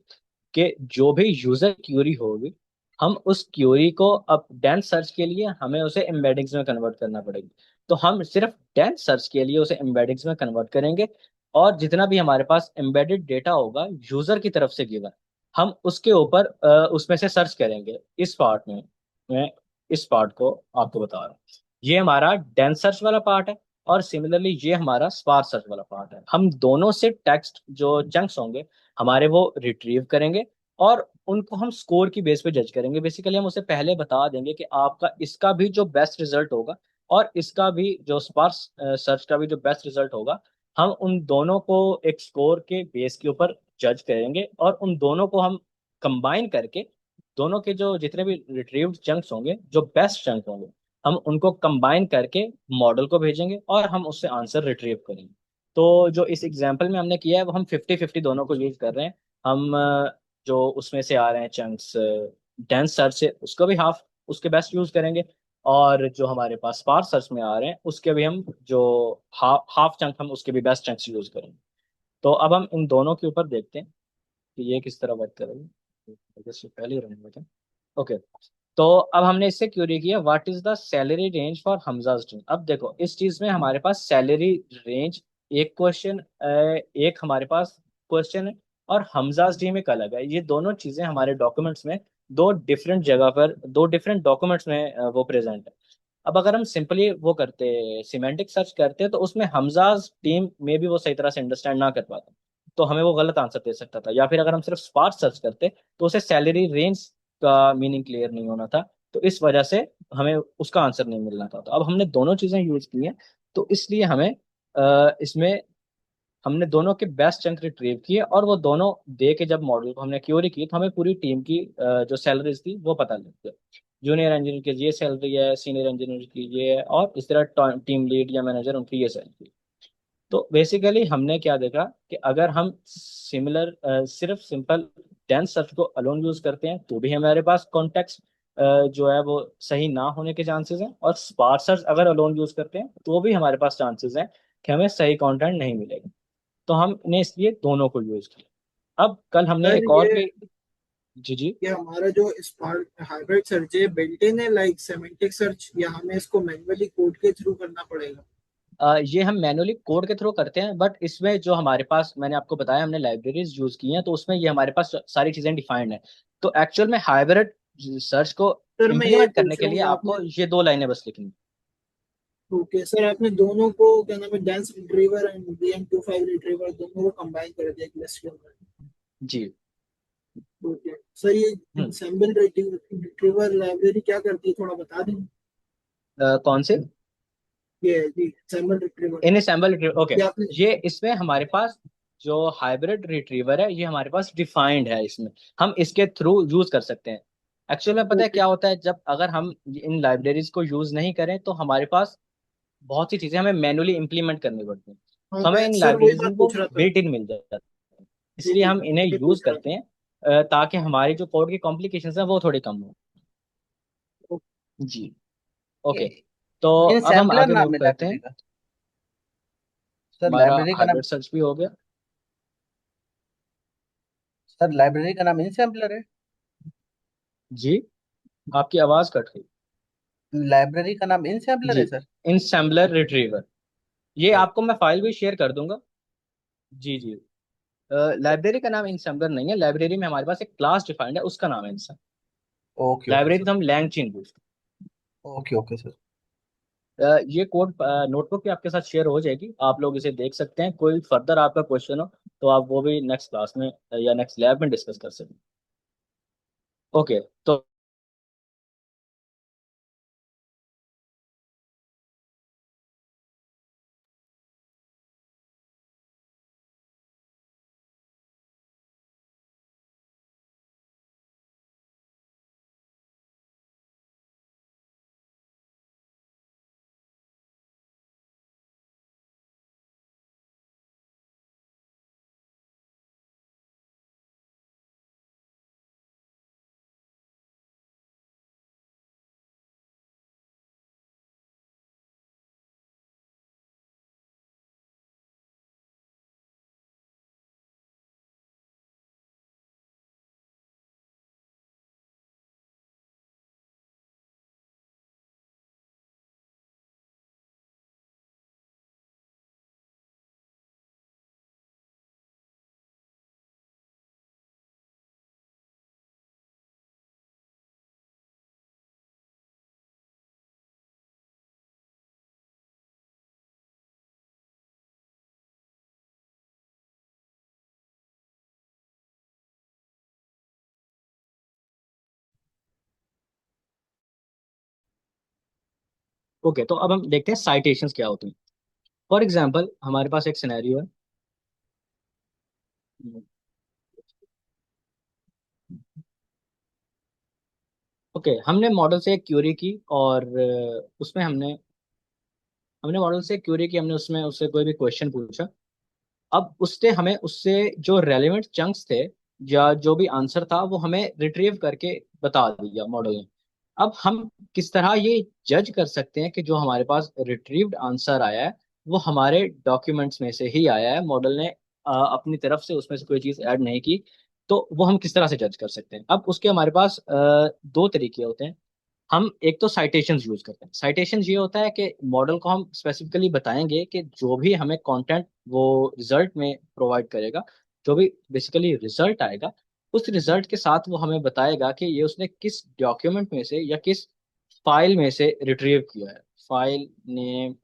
कि जो भी यूजर क्यूरी होगी, हम उस क्यूरी को अब डेंस सर्च के लिए हमें उसे एम्बेडिंग्स में कन्वर्ट करना पड़ेगी। तो हम सिर्फ डेंस सर्च के लिए उसे एम्बेडिंग्स में कन्वर्ट करेंगे, और जितना भी हमारे पास एम्बेडेड डेटा होगा यूजर की तरफ से गिवन, हम उसके ऊपर उसमें से सर्च करेंगे। इस पार्ट में मैं इस पार्ट को आपको बता रहा हूँ। ये हमारा डेंस सर्च वाला पार्ट है, और सिमिलरली ये हमारा स्पार्स सर्च वाला पार्ट है। हम दोनों से टेक्स्ट जो चंक्स होंगे हमारे वो रिट्रीव करेंगे, और उनको हम स्कोर की बेस पे जज करेंगे। बेसिकली हम उसे पहले बता देंगे कि आपका इसका भी जो बेस्ट रिजल्ट होगा और इसका भी जो स्पार्स सर्च का भी जो बेस्ट रिजल्ट होगा, हम उन दोनों को एक स्कोर के बेस के ऊपर जज करेंगे, और उन दोनों को हम कंबाइन करके दोनों के जो जितने भी रिट्रीव्ड चंक्स होंगे, जो बेस्ट चंक होंगे, हम उनको कंबाइन करके मॉडल को भेजेंगे और हम उससे आंसर रिट्रीव करेंगे। तो जो इस एग्जांपल में हमने किया है वो हम 50-50 दोनों को यूज कर रहे हैं। हम जो उसमें से आ रहे हैं चंक्स डेंस सर्च से, उसको भी हाफ उसके बेस्ट यूज करेंगे, और जो हमारे पास स्पार्स सर्च में आ रहे हैं उसके भी हम जो हाफ हाफ चंक हम उसके भी बेस्ट चंक्स यूज करेंगे। तो अब हम इन दोनों के ऊपर देखते हैं कि ये किस तरह वर्क करेगी। जैसे पहले ही रन में ओके। तो अब हमने इससे क्यूरी किया what is the salary range for Hamza's team. अब देखो इस चीज में हमारे पास सैलरी रेंज एक क्वेश्चन, एक हमारे पास क्वेश्चन है, और हमजाज टीम एक अलग है। ये दोनों चीजें हमारे डॉक्यूमेंट्स में दो डिफरेंट जगह पर दो डिफरेंट डॉक्यूमेंट्स में वो प्रेजेंट है। अब अगर हम सिंपली वो करते सिमेंटिक सर्च करते तो उसमें हमजाज टीम में भी वो सही तरह से अंडरस्टैंड ना कर पाता, तो हमें वो गलत आंसर दे सकता था। या फिर अगर हम सिर्फ स्पार्स सर्च करते तो उसे सैलरी रेंज का मीनिंग क्लियर नहीं होना था, तो इस वजह से हमें उसका आंसर नहीं मिलना था। तो अब हमने दोनों चीजें यूज की हैं, तो इसलिए हमें इसमें हमने दोनों के बेस्ट चंक रिट्रीव किए, और वो दोनों दे के जब मॉडल को हमने क्यूरी की तो हमें पूरी टीम की जो सैलरीज थी वो पता लग गई। जूनियर इंजीनियर की ये सैलरी है, सीनियर इंजीनियर की ये है, और इस तरह टीम लीड या मैनेजर उनकी ये सैलरी। तो बेसिकली हमने क्या देखा कि अगर हम सिमिलर सिर्फ सिंपल डेंस सर्च को अलोन यूज करते हैं तो भी हमारे पास कॉन्टेक्स्ट जो है वो सही ना होने के चांसेस हैं, और स्पार्स सर्च अगर अलोन यूज करते हैं तो भी हमारे पास चांसेस हैं कि हमें सही कंटेंट नहीं मिलेगा। तो हमने इसलिए दोनों को यूज किया। अब कल हमने सर एक और ये भी। जी जी। ये हमारा जो स्पार्क हाइब्रिड सर्च है बिल्ट इन है लाइक सेमेंटिक सर्च, या हमें इसको मैन्युअली कोड के थ्रू करना पड़ेगा? ये हम मैनुअली कोड के थ्रू करते हैं, बट इसमें जो हमारे पास मैंने आपको बताया हमने लाइब्रेरीज यूज की हैं, तो उसमें ये हमारे पास सारी चीजें डिफाइंड है। तो एक्चुअल में हाइब्रिड सर्च को सर मैं ये इम्प्लीमेंट करने पूछ के रहा हूँ लिए कि आपने, आपको ये दो लाइनें बस लिखनी। ओके सर, आपने दोनों को क्या नाम है dense retriever and BM25 retriever दोनों को कंबाइन कर दिया एक लिस्ट के अंदर। जी। ओके सर, ये हम्म। सैम्पल रिट्रीवर लाइब्रेरी क्या करती है, थोड़ा बता दें? कौन से? ये जी sample retriever, in sample okay. ये आपने, ये इसमें हमारे पास जो हाइब्रिड रिट्रीवर है ये हमारे पास डिफाइंड है। इसमें हम इसके थ्रू यूज कर सकते हैं। एक्चुअल में पता है ओके। क्या होता है, जब अगर हम इन लाइब्रेरीज को यूज नहीं करें तो हमारे पास बहुत सी चीजें हमें मैनुअली इंप्लीमेंट करनी पड़ती हैं। हाँ तो हमें मैं इन सर वही लाइब्रेरीज बात में वो पूछ रहा था। बिल्ट इन मिल जाता है, जी इसलिए जी, हम इन्हें ये यूज पूछ रहा करते था। हैं ताकि हमारी जो कोड की कॉम्प्लिकेशंस है वो थोड़ी कम हो। जी। ओके। ये तो इन अब हम सैम्पलर आगे मूव नाम है करते लाइब्रेरी हैं। का? सर हमारा लाइब्रेरी का नाम, हाइब्रिड सर्च भी हो गया। सर लाइब्रेरी का नाम इन सैम्पलर है? जी, आपकी आवाज कट गई। लाइब्रेरी का नाम इन सैम्पलर जी, है सर? इंसैम्बलर रिट्रीवर। ये ओ, आपको मैं फाइल भी शेयर कर दूंगा। जी जी। लाइब्रेरी का नाम इंसैम्बलर नहीं है, लाइब्रेरी में हमारे पास एक क्लास डिफाइंड है, उसका नाम है ensembler. Okay okay library sir. तो हम LangChain use. Okay okay sir. ये कोड नोटबुक भी आपके साथ शेयर हो जाएगी, आप लोग इसे देख सकते हैं। कोई फर्दर आपका क्वेश्चन हो तो आप वो भी नेक्स्ट क्लास में या नेक्स्ट लैब में डिस्कस कर सकते हैं। ओके। तो ओके, तो अब हम देखते हैं साइटेशंस क्या होती हैं। फॉर एग्जांपल हमारे पास एक सिनेरियो है। ओके, हमने मॉडल से एक क्यूरी की और उसमें हमने हमने मॉडल से क्यूरी की, हमने उसमें उससे कोई भी क्वेश्चन पूछा। अब उससे हमें उससे जो रेलेवेंट चंक्स थे या जो भी आंसर था वो हमें रिट्रीव करके बता दिया मॉडल ने। अब हम किस तरह ये जज कर सकते हैं कि जो हमारे पास रिट्रीव्ड आंसर आया है वो हमारे डॉक्यूमेंट्स में से ही आया है, मॉडल ने अपनी तरफ से उसमें से कोई चीज़ ऐड नहीं की। तो वो हम किस तरह से जज कर सकते हैं? अब उसके हमारे पास दो तरीके होते हैं। हम एक तो साइटेशंस यूज करते हैं। साइटेशंस ये होता है कि मॉडल को हम स्पेसिफिकली बताएंगे कि जो भी हमें कंटेंट वो रिजल्ट में प्रोवाइड करेगा, जो भी बेसिकली रिजल्ट आएगा, उस रिजल्ट के साथ वो हमें बताएगा कि ये उसने किस डॉक्यूमेंट में से या किस फाइल में से रिट्रीव किया है। फाइल नेम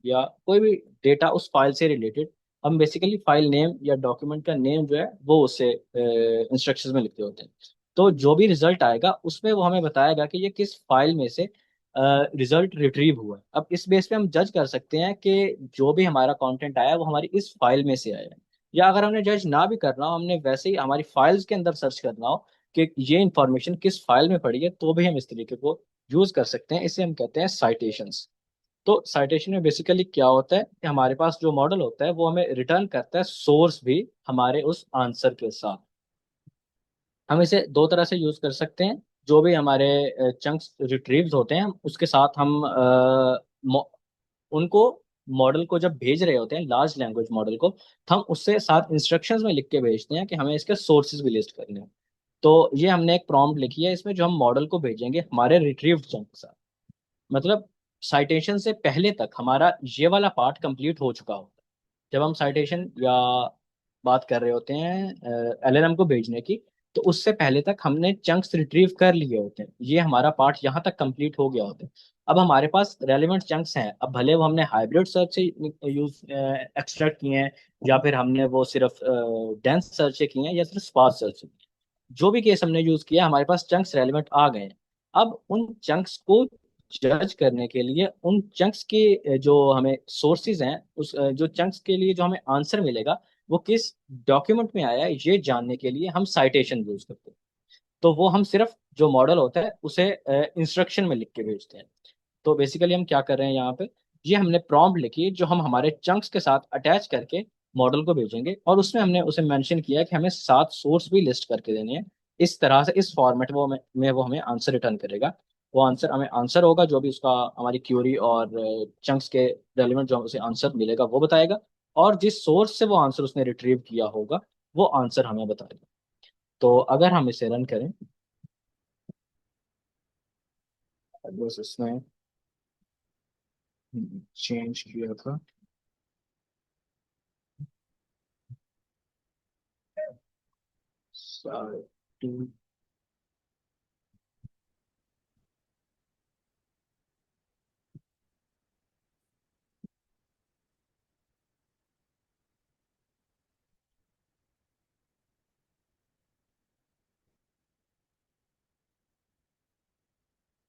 या कोई भी डेटा उस फाइल से रिलेटेड, हम बेसिकली फाइल नेम या डॉक्यूमेंट का नेम जो है वो उससे इंस्ट्रक्शंस में लिखते होते हैं। तो जो भी रिजल्ट आएगा उसमें वो हमें बताएगा कि ये किस फाइल में से रिजल्ट रिट्रीव हुआ है। अब इस बेस पे हम जज कर सकते हैं कि जो भी हमारा कंटेंट आया है वो हमारी इस फाइल में से आया है। या अगर हमने जज ना भी करना हो, हमने वैसे ही हमारी फाइल्स के अंदर सर्च करना हो कि ये इंफॉर्मेशन किस फाइल में पड़ी है, तो भी हम इस तरीके को यूज कर सकते हैं। इसे हम कहते हैं साइटेशंस। तो साइटेशन में बेसिकली क्या होता है कि हमारे पास जो मॉडल होता है वो हमें रिटर्न करता है सोर्स भी हमारे उस आंसर के साथ। हम इसे दो तरह से यूज कर सकते हैं। जो भी हमारे चंक्स रिट्रीव्स होते हैं उसके साथ हम उनको मॉडल को जब भेज रहे होते हैं, लार्ज लैंग्वेज मॉडल को, तो हम उससे साथ इंस्ट्रक्शंस में लिख के भेजते हैं कि हमें इसके सोर्सेज भी लिस्ट करने हैं। तो ये हमने एक प्रॉम्प्ट लिखी है इसमें, जो हम मॉडल को भेजेंगे हमारे रिट्रीव्ड चंक के साथ। मतलब साइटेशन से पहले तक हमारा ये वाला पार्ट कंप्लीट हो चुका होता है। जब हम साइटेशन या बात कर रहे होते हैं एलएलएम को भेजने की, तो उससे पहले तक हमने चंक्स रिट्रीव कर लिए होते हैं। ये हमारा पार्ट यहाँ तक कंप्लीट हो गया होता है। अब हमारे पास रेलिवेंट चंक्स हैं, अब भले वो हमने हाइब्रिड सर्च से यूज एक्सट्रैक्ट किए हैं या फिर हमने वो सिर्फ डेंस सर्च से किए हैं या सिर्फ स्पार्स सर्च से, जो भी केस हमने यूज किया हमारे पास चंक्स रेलिवेंट आ गए हैं। अब उन चंक्स को जज करने के लिए उन चंक्स के जो हमें सोर्सेज हैं, उस जो चंक्स के लिए जो हमें आंसर मिलेगा वो किस डॉक्यूमेंट में आया है, ये जानने के लिए हम साइटेशन यूज करते हैं। तो वो हम सिर्फ जो मॉडल होता है उसे इंस्ट्रक्शन में लिख के भेजते हैं। तो बेसिकली हम क्या कर रहे हैं यहाँ पे, ये हमने प्रॉम्प्ट लिखी जो हम हमारे चंक्स के साथ अटैच करके मॉडल को भेजेंगे, और उसमें हमने उसे मेंशन किया है कि हमें 7 सोर्स भी लिस्ट करके देने हैं। इस तरह से इस फॉर्मेट में वो हमें आंसर रिटर्न करेगा। वो आंसर हमें आंसर होगा जो भी उसका हमारी क्यूरी और चंक्स के रेलिवेंट जो उसे आंसर मिलेगा वो बताएगा, और जिस सोर्स से वो आंसर उसने रिट्रीव किया होगा वो आंसर हमें बताएगा। तो अगर हम इसे रन करें, बस इसमें चेंज किया था। साइट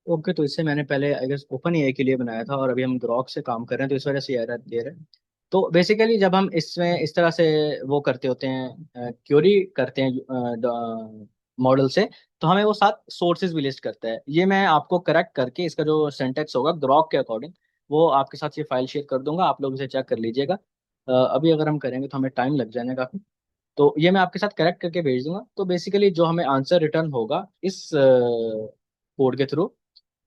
ओके, तो इससे मैंने पहले आई गेस ओपन एआई के लिए बनाया था और अभी हम ग्रॉक से काम कर रहे हैं, तो इस वजह से एरर दे रहे हैं। तो बेसिकली जब हम इसमें इस तरह से वो करते होते हैं, क्यूरी करते हैं मॉडल से, तो हमें वो साथ सोर्सेज भी लिस्ट करता है। ये मैं आपको करेक्ट करके इसका जो सिंटेक्स होगा ग्रॉक के अकॉर्डिंग वो आपके साथ ये फाइल शेयर कर दूंगा, आप लोग इसे चेक कर लीजिएगा। अभी अगर हम करेंगे तो हमें टाइम लग जाएगा काफी। तो ये मैं आपके साथ करेक्ट करके भेज दूंगा। तो बेसिकली जो हमें आंसर रिटर्न होगा इस कोड के थ्रू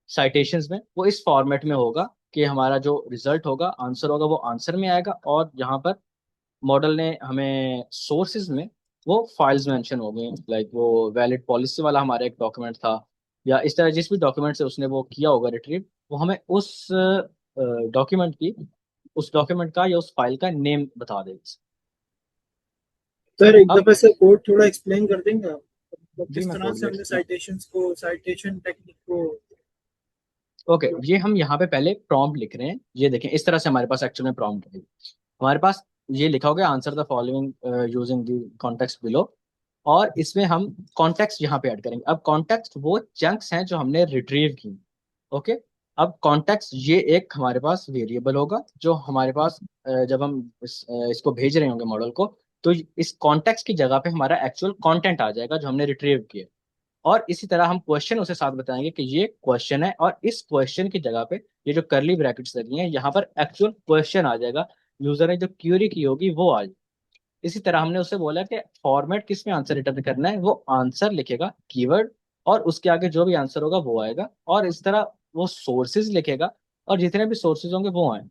साइटेशंस में, वो इस फॉर्मेट में होगा कि हमारा जो रिजल्ट होगा, आंसर होगा, वो आंसर में आएगा, और यहाँ पर मॉडल ने हमें सोर्सेज में वो फाइल्स मेंशन हो गई, लाइक वो वैलिड पॉलिसी वाला हमारा एक डॉक्यूमेंट था, या इस तरह जिस भी डॉक्यूमेंट से उसने वो किया होगा रिट्रीव, वो हमें डॉक्यूमेंट की उस डॉक्यूमेंट का या उस फाइल का नेम बता देगा। सर एक अब दफे से कोड थोड़ा एक्सप्लेन कर देंगे आप? मतलब जी किस मैं तरह कोड से भी हमने explain- साइटेशंस को साइटेशन टेक्निक को ओके, ये हम यहाँ पे पहले प्रॉम्प्ट लिख रहे हैं। ये देखें, इस तरह से हमारे पास एक्चुअल में प्रॉम्प्ट है। हमारे पास ये लिखा होगा answer the following using the context below, और इसमें हम कॉन्टेक्स्ट यहाँ पे ऐड करेंगे। अब कॉन्टेक्स्ट वो चंक्स हैं जो हमने रिट्रीव की। ओके, अब कॉन्टेक्स्ट ये एक हमारे पास वेरिएबल होगा जो हमारे पास जब हम इसको भेज रहे होंगे मॉडल को, तो इस कॉन्टेक्स्ट की जगह पे हमारा एक्चुअल कंटेंट आ जाएगा जो हमने रिट्रीव किया। और इसी तरह हम क्वेश्चन उसे साथ बताएंगे कि ये क्वेश्चन है, और इस क्वेश्चन की जगह पे ये जो करली ब्रैकेट्स लगी हैं यहाँ पर एक्चुअल क्वेश्चन आ जाएगा, यूजर ने जो क्यूरी की होगी वो आ जाएगी। इसी तरह हमने उससे बोला कि फॉर्मेट किस में आंसर रिटर्न करना है, वो आंसर लिखेगा कीवर्ड, और उसके आगे जो भी आंसर होगा वो आएगा, और इस तरह वो सोर्सेज लिखेगा, और जितने भी सोर्सेज होंगे वो आए।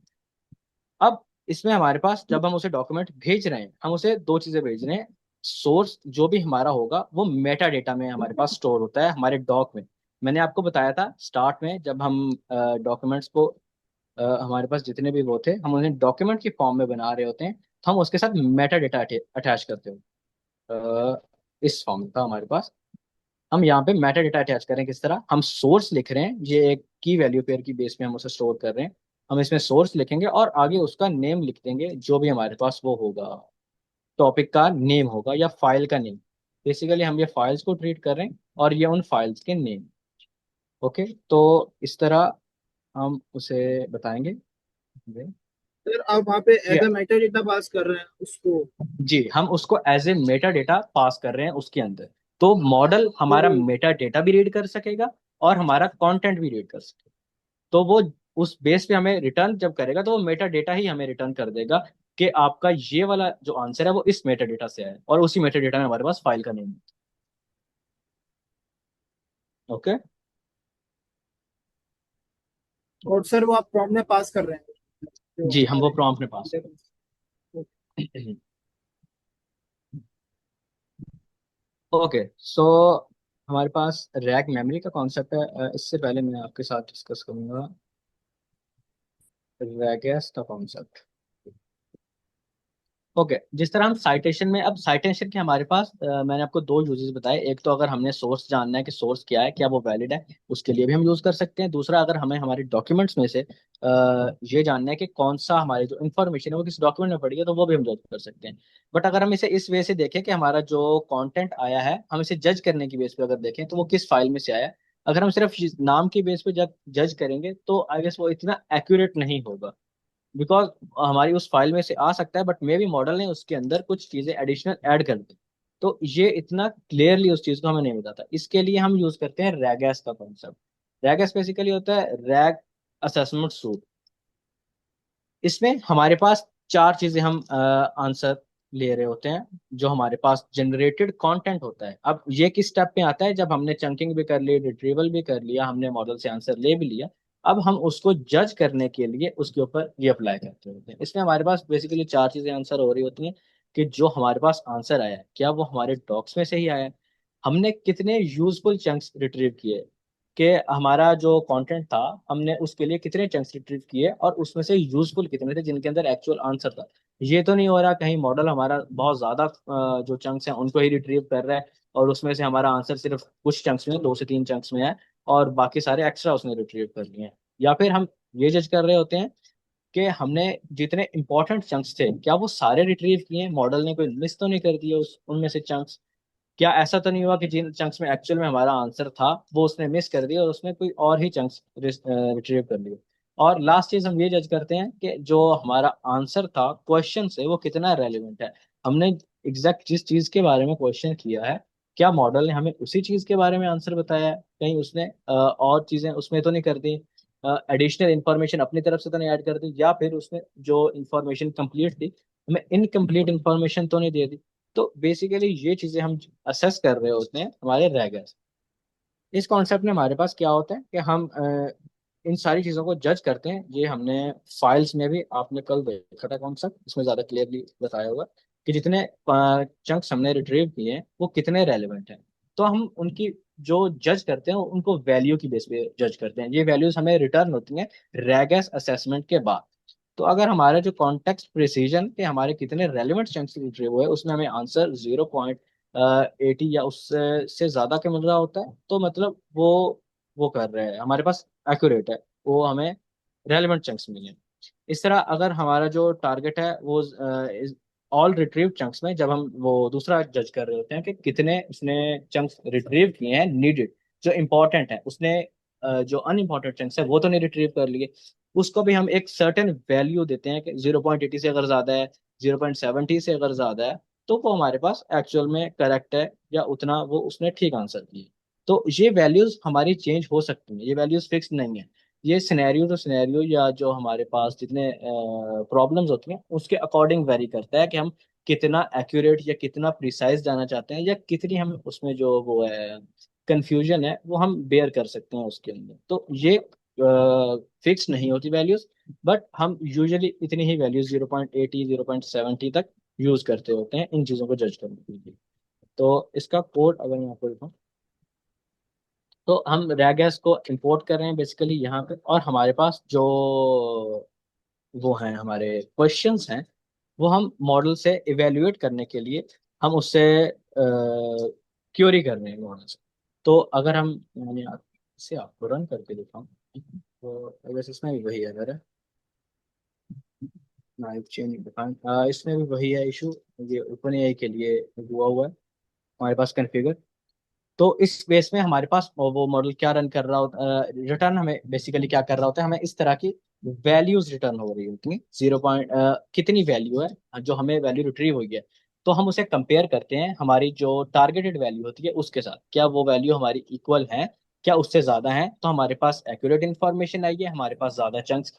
अब इसमें हमारे पास जब हम उसे डॉक्यूमेंट भेज रहे हैं, हम उसे दो चीजें भेज रहे हैं। सोर्स जो भी हमारा होगा वो मेटा डेटा में हमारे पास स्टोर होता है हमारे डॉक में। मैंने आपको बताया था स्टार्ट में जब हम डॉक्यूमेंट्स को हमारे पास जितने भी वो थे हम उन्हें डॉक्यूमेंट की फॉर्म में बना रहे होते हैं, तो हम उसके साथ मेटा डेटा अटैच करते हो। इस फॉर्म था हमारे पास। हम यहाँ पे मेटा डेटा अटैच करें किस तरह, हम सोर्स लिख रहे हैं, ये एक की वैल्यू पेयर की बेस में हम उसे स्टोर कर रहे हैं। हम इसमें सोर्स लिखेंगे और आगे उसका नेम लिख देंगे जो भी हमारे पास वो होगा, टॉपिक का नेम होगा या फाइल का नेम। बेसिकली हम ये फाइल्स को ट्रीट कर रहे हैं और ये उन फाइल्स के नेम। ओके, तो इस तरह हम उसे बताएंगे सर आप वहाँ पे कि as a meta data pass कर रहे हैं उसको। जी हम उसको as a meta data pass कर रहे हैं उसके अंदर। तो मॉडल हमारा तो मेटा डेटा भी रीड कर सकेगा और हमारा कंटेंट भी रीड कर सकेगा। तो वो उस बेस पे हमें रिटर्न जब करेगा तो वो मेटा डेटा ही हमें रिटर्न कर देगा कि आपका ये वाला जो आंसर है वो इस मेटा डेटा से आया है, और उसी मेटा डेटा में हमारे पास फाइल का नेम है। ओके। और सर वो आप प्रॉम्प्ट में पास कर रहे हैं जो जी हम वो हमारे प्रॉम्प्ट में पास कर। ओके, सो हमारे पास रैक मेमोरी का कॉन्सेप्ट है। इससे पहले मैं आपके साथ डिस्कस करूंगा रैगेस का कॉन्सेप्ट। ओके, जिस तरह हम साइटेशन में, अब साइटेशन के हमारे पास मैंने आपको दो यूजेस बताए। एक तो अगर हमने सोर्स जानना है कि सोर्स क्या है, क्या वो वैलिड है, उसके लिए भी हम यूज कर सकते हैं। दूसरा, अगर हमें हमारे डॉक्यूमेंट्स में से ये जानना है कि कौन सा हमारी जो इन्फॉर्मेशन है वो किस डॉक्यूमेंट में पड़ी है, तो वो भी हम जज कर सकते हैं। बट अगर हम इसे इस वे से देखें कि हमारा जो कॉन्टेंट आया है हम इसे जज करने की बेस पे अगर देखें तो वो किस फाइल में से आया है, अगर हम सिर्फ नाम की बेस पे जब जज करेंगे तो आई गेस वो इतना एक्यूरेट नहीं होगा। बिकॉज हमारी उस फाइल में से आ सकता है बट मे भी मॉडल ने उसके अंदर कुछ चीजें एडिशनल ऐड कर दी, तो ये इतना क्लियरली उस चीज को हमें नहीं बताता। इसके लिए हम यूज करते हैं रैगेस का कॉन्सेप्ट। रैगेस बेसिकली होता है रैग असेसमेंट सूट। इसमें हमारे पास चार चीजें हम आंसर ले रहे होते हैं। जो हमारे पास जनरेटेड कंटेंट होता है, अब ये किस स्टेप पे आता है, जब हमने चंकिंग भी कर ली, रिट्रीवल भी कर लिया, हमने मॉडल से आंसर ले भी लिया, अब हम उसको जज करने के लिए उसके ऊपर ये अप्लाई करते होते हैं। इसमें हमारे पास बेसिकली चार चीजें आंसर हो रही होती हैं कि जो हमारे पास आंसर आया है क्या वो हमारे डॉक्स में से ही आया है, हमने कितने यूजफुल चंक्स रिट्रीव किए, कि हमारा जो कंटेंट था हमने उसके लिए कितने चंक्स रिट्रीव किए और उसमें से यूजफुल कितने थे जिनके अंदर एक्चुअल आंसर था। ये तो नहीं हो रहा कहीं मॉडल हमारा बहुत ज्यादा जो चंक्स हैं उनको ही रिट्रीव कर रहा है और उसमें से हमारा आंसर सिर्फ कुछ चंक्स में, दो से तीन चंक्स में है, और बाकी सारे एक्स्ट्रा उसने रिट्रीव कर लिए हैं। या फिर हम ये जज कर रहे होते हैं कि हमने जितने इंपॉर्टेंट चंक्स थे क्या वो सारे रिट्रीव किए हैं, मॉडल ने कोई मिस तो नहीं कर दिया उस उनमें से चंक्स। क्या ऐसा तो नहीं हुआ कि जिन चंक्स में एक्चुअल में हमारा आंसर था वो उसने मिस कर दिया और उसने कोई और ही चंक्स रिट्रीव कर लिए। और लास्ट चीज हम ये जज करते हैं कि जो हमारा आंसर था क्वेश्चन से वो कितना रेलिवेंट है। हमने एग्जैक्ट जिस चीज के बारे में क्वेश्चन किया है क्या मॉडल ने हमें उसी चीज के बारे में आंसर बताया है, कहीं उसने और चीजें उसमें तो नहीं कर दी, एडिशनल इंफॉर्मेशन अपनी तरफ से तो नहीं ऐड कर दी, या फिर उसने जो इंफॉर्मेशन कंप्लीट थी हमें इनकम्प्लीट इंफॉर्मेशन तो नहीं दे दी। तो बेसिकली ये चीजें हम असेस कर रहे होते हैं हमारे रैगर्स। इस कॉन्सेप्ट में हमारे पास क्या होता है कि हम इन सारी चीज़ों को जज करते हैं। ये हमने फाइल्स में भी आपने कल देखा था कॉन्सेप्ट, इसमें ज़्यादा क्लियरली बताया होगा कि जितने चंक्स हमने रिट्रीव किए हैं वो कितने रेलिवेंट हैं। तो हम उनकी जो जज करते हैं उनको वैल्यू की बेस पे जज करते हैं। ये वैल्यूज हमें रिटर्न होती हैं रैगस असेसमेंट के बाद। तो अगर हमारा जो कॉन्टेक्स्ट प्रिसीजन के हमारे कितने रेलिवेंट चंक्स रिट्रीव हुए उसमें हमें आंसर 0.80 या उससे ज्यादा के मिल रहा होता है, तो मतलब वो कर रहे हैं हमारे पास एक्यूरेट है, वो हमें रेलिवेंट चंक्स मिले। इस तरह अगर हमारा जो टारगेट है वो ऑल रिट्रीव चंक्स में, जब हम वो दूसरा जज कर रहे होते हैं कि कितने उसने चंक्स रिट्रीव किए हैं नीडेड जो इंपॉर्टेंट है, उसने जो अनइम्पॉर्टेंट चंक्स है वो तो नहीं रिट्रीव कर लिए, उसको भी हम एक सर्टेन वैल्यू देते हैं कि 0.80 से अगर ज्यादा है, 0.70 से अगर ज्यादा है, तो वो हमारे पास एक्चुअल में करेक्ट है, या उतना वो उसने ठीक आंसर दिया। तो ये वैल्यूज हमारी चेंज हो सकती हैं, ये वैल्यूज फिक्स नहीं है। ये सिनेरियो टू सिनेरियो या जो हमारे पास जितने प्रॉब्लम्स होती हैं उसके अकॉर्डिंग वेरी करता है कि हम कितना एक्यूरेट या कितना प्रिसाइज जाना चाहते हैं, या कितनी हम उसमें जो वो है कंफ्यूजन है वो हम बेयर कर सकते हैं उसके अंदर। तो ये फिक्स नहीं होती वैल्यूज, बट हम यूजुअली इतनी ही वैल्यूज 0.80 0.70 तक यूज करते होते हैं इन चीज़ों को जज करने के लिए। तो इसका कोड अगर मैं आपको दिखाऊं, तो हम रैगेस को इंपोर्ट कर रहे हैं बेसिकली यहाँ पे, और हमारे पास जो वो हैं हमारे क्वेश्चंस हैं वो हम मॉडल से इवेल्युएट करने के लिए हम उससे क्यूरी कर रहे हैं मॉडल से। तो अगर हम मैंने इसे आपको रन करके दिखाऊं, तो वैसे इसमें भी वही एरर है, नाइफ चेन डिफाइन, इसमें भी वही है इशू। ये ओपन एआई के लिए हुआ है हमारे पास कॉन्फ़िगर। तो इस बेस में हमारे पास वो मॉडल क्या रन कर रहा होता, रिटर्न हमें बेसिकली क्या कर रहा होता है, हमें इस तरह की वैल्यूज रिटर्न हो रही होती हैं। जीरो पॉइंट कितनी वैल्यू है जो हमें वैल्यू रिट्रीव हुई है, तो हम उसे कंपेयर करते हैं हमारी जो टारगेटेड वैल्यू होती है उसके साथ, क्या वो वैल्यू हमारी इक्वल है, क्या उससे ज्यादा है तो हमारे पास एक्यूरेट इन्फॉर्मेशन आई है, हमारे पास ज्यादा चंक्स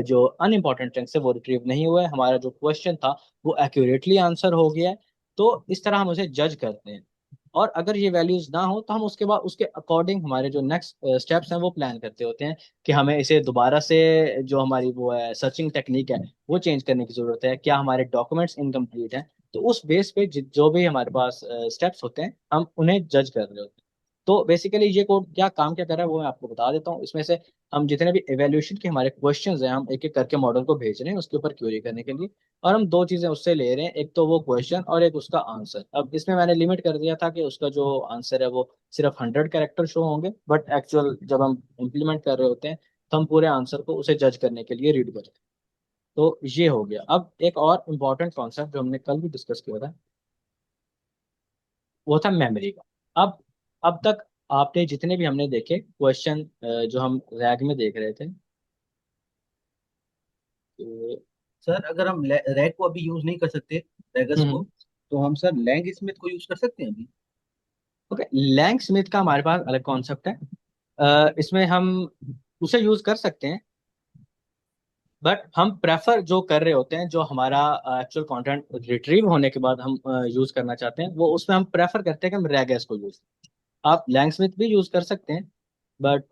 जो अनइम्पॉर्टेंट चंक्स है वो रिट्रीव नहीं हुआ है, हमारा जो क्वेश्चन था वो एक्यूरेटली आंसर हो गया है। तो इस तरह हम उसे जज करते हैं। और अगर ये वैल्यूज ना हो तो हम उसके बाद उसके अकॉर्डिंग हमारे जो नेक्स्ट स्टेप्स हैं वो प्लान करते होते हैं कि हमें इसे दोबारा से जो हमारी वो है सर्चिंग टेक्निक है वो चेंज करने की जरूरत है, क्या हमारे डॉक्यूमेंट्स इनकम्प्लीट हैं। तो उस बेस पे जो भी हमारे पास स्टेप्स होते हैं हम उन्हें जज कर रहे होते हैं। तो बेसिकली ये कोड क्या कर रहा है वो मैं आपको बता देता हूँ। इसमें से हम जितने भी एवेल्यूशन के हमारे क्वेश्चंस हैं हम एक एक करके मॉडल को भेज रहे हैं उसके ऊपर क्वेरी करने के लिए, और हम दो चीजें उससे ले रहे हैं, एक तो वो क्वेश्चन और एक उसका आंसर। अब इसमें मैंने लिमिट कर दिया था कि उसका जो आंसर है वो सिर्फ 100 कैरेक्टर शो होंगे, बट एक्चुअल जब हम इम्प्लीमेंट कर रहे होते हैं तो हम पूरे आंसर को उसे जज करने के लिए रीड करते हैं। तो ये हो गया। अब एक और इम्पॉर्टेंट कॉन्सेप्ट जो हमने कल भी डिस्कस किया था वो था मेमोरी का। अब तक आपने जितने भी हमने देखे क्वेश्चन जो हम रैग में देख रहे थे, तो सर अगर हम रैक को अभी यूज नहीं कर सकते, रैगस को, तो हम सर लैंग स्मिथ को यूज कर सकते हैं अभी? ओके, लैंग स्मिथ का हमारे पास अलग कॉन्सेप्ट है। इसमें हम उसे यूज कर सकते हैं, बट हम प्रेफर जो कर रहे होते हैं जो हमारा एक्चुअल कंटेंट रिट्रीव होने के बाद हम यूज करना चाहते हैं वो उसमें हम प्रेफर करते हैं कि हम रैगेस को यूज। आप लैंगस्मिथ भी यूज कर सकते हैं, बट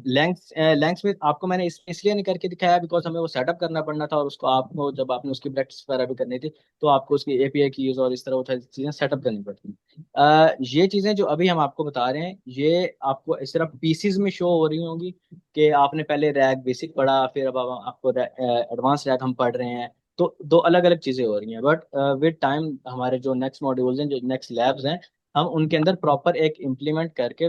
लैंगस्मिथ आपको मैंने इसलिए नहीं करके दिखाया बिकॉज हमें वो सेटअप करना पड़ना था, और उसको आपको जब आपने उसकी प्रैक्टिस वगैरह भी करनी थी तो आपको उसकी एपीआई की यूज और इस तरह वो सारी चीजें सेटअप करनी पड़ती हैं। ये चीजें जो अभी हम आपको बता रहे हैं ये आपको इस तरह पीसीज में शो हो रही होंगी कि आपने पहले रैग बेसिक पढ़ा, फिर अब आपको एडवांस रैग हम पढ़ रहे हैं। तो दो अलग अलग चीजें हो रही हैं, बट विद टाइम हमारे जो नेक्स्ट मॉड्यूल्स हैं, जो नेक्स्ट लैब्स हैं, हम उनके अंदर प्रॉपर एक इम्प्लीमेंट करके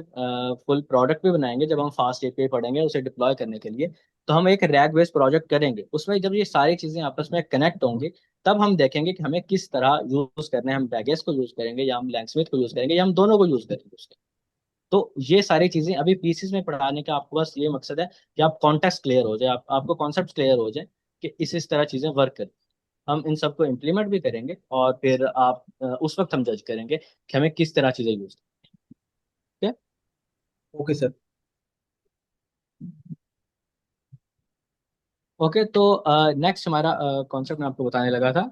फुल प्रोडक्ट भी बनाएंगे। जब हम फास्ट एपीआई पढ़ेंगे उसे डिप्लॉय करने के लिए, तो हम एक रैग बेस्ड प्रोजेक्ट करेंगे। उसमें जब ये सारी चीजें आपस में कनेक्ट होंगी तब हम देखेंगे कि हमें किस तरह यूज करना है, हम बैगेस को यूज करेंगे या हम लैंगस्मिथ को यूज करेंगे या हम दोनों को यूज करेंगे उसके। तो ये सारी चीजें अभी पीसीस में पढ़ाने का आपको बस ये मकसद है कि आप कॉन्टेक्स्ट क्लियर हो जाए, आपको कॉन्सेप्ट क्लियर हो जाए कि इस तरह चीजें वर्क करें। हम इन सबको इम्प्लीमेंट भी करेंगे और फिर आप उस वक्त हम जज करेंगे कि हमें किस तरह चीजें यूज करनी है। Okay sir. ओके, तो नेक्स्ट हमारा कॉन्सेप्ट मैं आपको बताने लगा था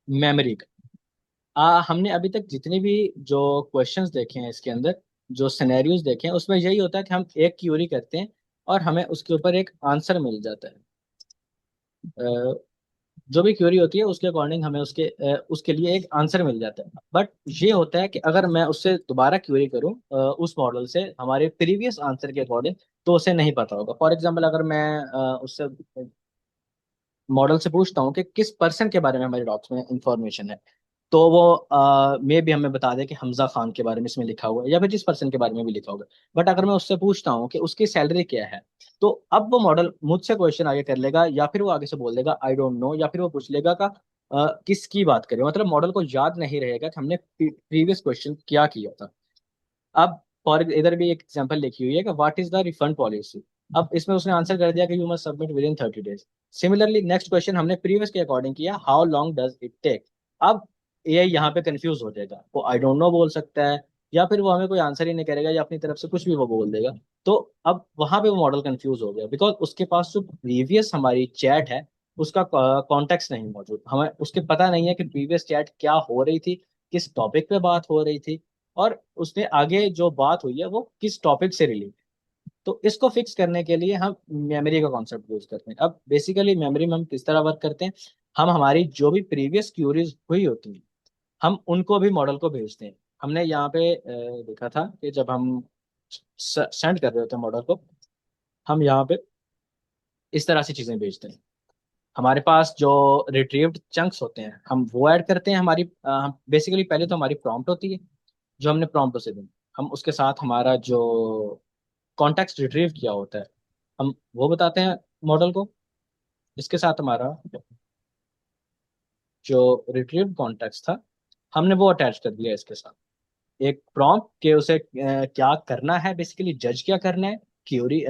मेमोरी का। हमने अभी तक जितने भी जो क्वेश्चंस देखे हैं इसके अंदर, जो सिनेरियोज देखे हैं, उसमें यही होता है कि हम एक क्यूरी करते हैं और हमें उसके ऊपर एक आंसर मिल जाता है। जो भी क्वेरी होती है उसके अकॉर्डिंग हमें उसके लिए एक आंसर मिल जाता है। बट ये होता है कि अगर मैं उससे दोबारा क्वेरी करूं उस मॉडल से हमारे प्रीवियस आंसर के अकॉर्डिंग, तो उसे नहीं पता होगा। फॉर एग्जांपल अगर मैं उससे मॉडल से पूछता हूँ कि किस पर्सन के बारे में हमारे डॉक्स में इंफॉर्मेशन है, तो वो मे भी हमें बता दे कि हमजा खान के बारे में इसमें लिखा हुआ है या फिर जिस पर्सन के बारे में भी लिखा होगा। बट अगर मैं उससे पूछता हूँ कि उसकी सैलरी क्या है, तो अब वो मॉडल मुझसे क्वेश्चन आगे कर लेगा, या फिर वो आगे से बोल देगा आई डोंट नो, या फिर वो पूछ लेगा का किसकी बात करें। मतलब मॉडल को याद नहीं रहेगा कि हमने प्रीवियस क्वेश्चन क्या किया था। अब फॉर इधर भी एक एग्जांपल लिखी हुई है कि what is the refund policy. अब इसमें उसने आंसर कर दिया कि you must submit within 30 days। Similarly next question हमने प्रीवियस के अकॉर्डिंग किया, how long does it take. अब ये यहाँ पे कंफ्यूज हो जाएगा, वो आई डोंट नो बोल सकता है, या फिर वो हमें कोई आंसर ही नहीं करेगा, या अपनी तरफ से कुछ भी वो बोल देगा। तो अब वहां पे वो मॉडल कंफ्यूज हो गया, बिकॉज उसके पास जो प्रीवियस हमारी चैट है उसका कॉन्टेक्स्ट नहीं मौजूद, हमें उसके पता नहीं है कि प्रीवियस चैट क्या हो रही थी, किस टॉपिक पे बात हो रही थी, और उसने आगे जो बात हुई है वो किस टॉपिक से रिलेटेड। तो इसको फिक्स करने के लिए हम मेमोरी का कॉन्सेप्ट यूज करते हैं। अब बेसिकली मेमोरी में हम किस तरह वर्क करते हैं, हम हमारी जो भी प्रीवियस क्यूरीज हुई होती हैं हम उनको भी मॉडल को भेजते हैं। हमने यहाँ पे देखा था कि जब हम सेंड कर रहे होते हैं मॉडल को, हम यहाँ पे इस तरह से चीजें भेजते हैं। हमारे पास जो रिट्रीव्ड चंक्स होते हैं हम वो ऐड करते हैं। हमारी बेसिकली पहले तो हमारी प्रॉम्प्ट होती है जो हमने प्रॉम्प्ट उसे दी, हम उसके साथ हमारा जो कॉन्टेक्स्ट रिट्रीव किया होता है हम वो बताते हैं मॉडल को। इसके साथ हमारा जो रिट्रीव्ड कॉन्टेक्स्ट था हमने वो अटैच कर दिया इसके साथ एक प्रॉम्प्ट के उसे क्या करना है, बेसिकली जज क्या करना है, क्यूरी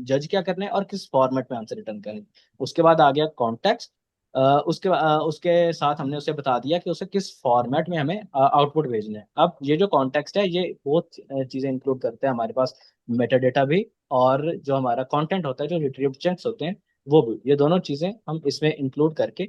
जज क्या करना है और किस फॉर्मेट में आंसर रिटर्न करना है। उसके बाद आ गया कॉन्टेक्स्ट, उसके साथ हमने उसे बता दिया कि उसे किस फॉर्मेट में हमें आउटपुट भेजना है। अब ये जो कॉन्टेक्स्ट है ये बहुत चीजें इंक्लूड करते हैं हमारे पास, मेटा डेटा भी और जो हमारा कंटेंट होता है जो रिट्रीव्ड चंक्स होते हैं वो भी, ये दोनों चीजें हम इसमें इंक्लूड करके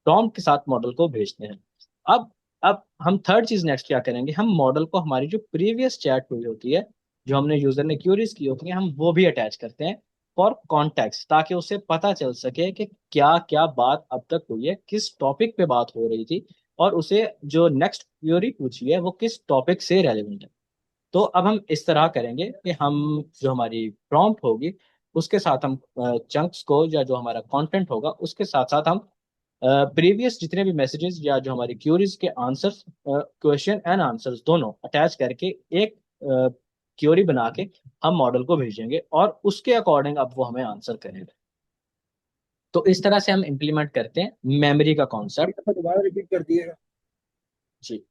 प्रॉम्प्ट के साथ मॉडल को भेजते हैं। अब अब हम थर्ड चीज नेक्स्ट क्या करेंगे, हम मॉडल को हमारी जो प्रीवियस चैट हुई होती है जो हमने यूजर ने क्यूरीज की होती है हम वो भी अटैच करते हैं फॉर कॉन्टेक्स्ट, ताकि उसे पता चल सके कि क्या क्या बात अब तक हुई है, किस टॉपिक पे बात हो रही थी, और उसे जो नेक्स्ट क्यूरी पूछी है वो किस टॉपिक से रेलेवेंट है। तो अब हम इस तरह करेंगे कि हम जो हमारी प्रॉम्प्ट होगी उसके साथ हम चंक्स को या जो हमारा कंटेंट होगा उसके साथ साथ हम प्रीवियस जितने भी मैसेजेस या जो हमारी क्यूरीज के आंसर्स, क्वेश्चन एंड आंसर्स दोनों अटैच करके एक क्यूरी बना के हम मॉडल को भेजेंगे और उसके अकॉर्डिंग अब वो हमें आंसर करेगा। तो इस तरह से हम इम्प्लीमेंट करते हैं मेमोरी का एक कॉन्सेप्ट। दफा दोबारा रिपीट कर दिएगा। जी।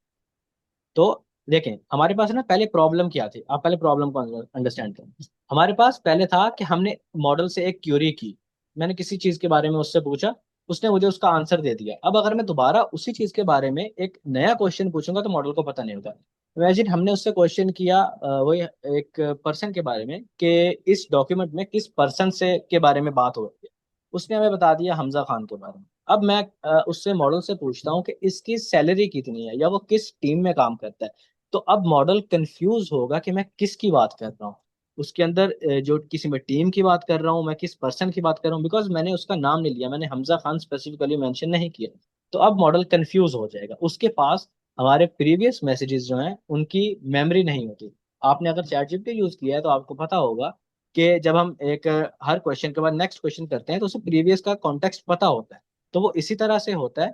तो देखें हमारे पास ना पहले प्रॉब्लम क्या थी, आप पहले प्रॉब्लम को अंडरस्टैंड करें। हमारे पास पहले था कि हमने मॉडल से एक क्यूरी की, मैंने किसी चीज के बारे में उससे पूछा, उसने मुझे उसका आंसर दे दिया। अब अगर मैं दोबारा उसी चीज के बारे में एक नया क्वेश्चन पूछूंगा तो मॉडल को पता नहीं होगा। इमेजिन हमने उससे क्वेश्चन किया वही एक पर्सन के बारे में कि इस डॉक्यूमेंट में किस पर्सन से के बारे में बात हो रही है, उसने हमें बता दिया हमजा खान के बारे में। अब मैं उससे मॉडल से पूछता हूँ कि इसकी सैलरी कितनी है या वो किस टीम में काम करता है। तो अब मॉडल कंफ्यूज होगा कि मैं किसकी बात कर रहा हूँ, उसके अंदर जो किसी में टीम की बात कर रहा हूँ, मैं किस पर्सन की बात कर रहा हूँ, बिकॉज मैंने उसका नाम नहीं लिया, मैंने हमजा खान स्पेसिफिकली मेंशन नहीं किया। तो अब मॉडल कंफ्यूज हो जाएगा, उसके पास हमारे प्रीवियस मैसेजेस जो हैं उनकी मेमोरी नहीं होती। आपने अगर चैट जीपीटी यूज किया है तो आपको पता होगा कि जब हम एक हर क्वेश्चन के बाद नेक्स्ट क्वेश्चन करते हैं तो उसे प्रीवियस का कॉन्टेक्स्ट पता होता है। तो वो इसी तरह से होता है,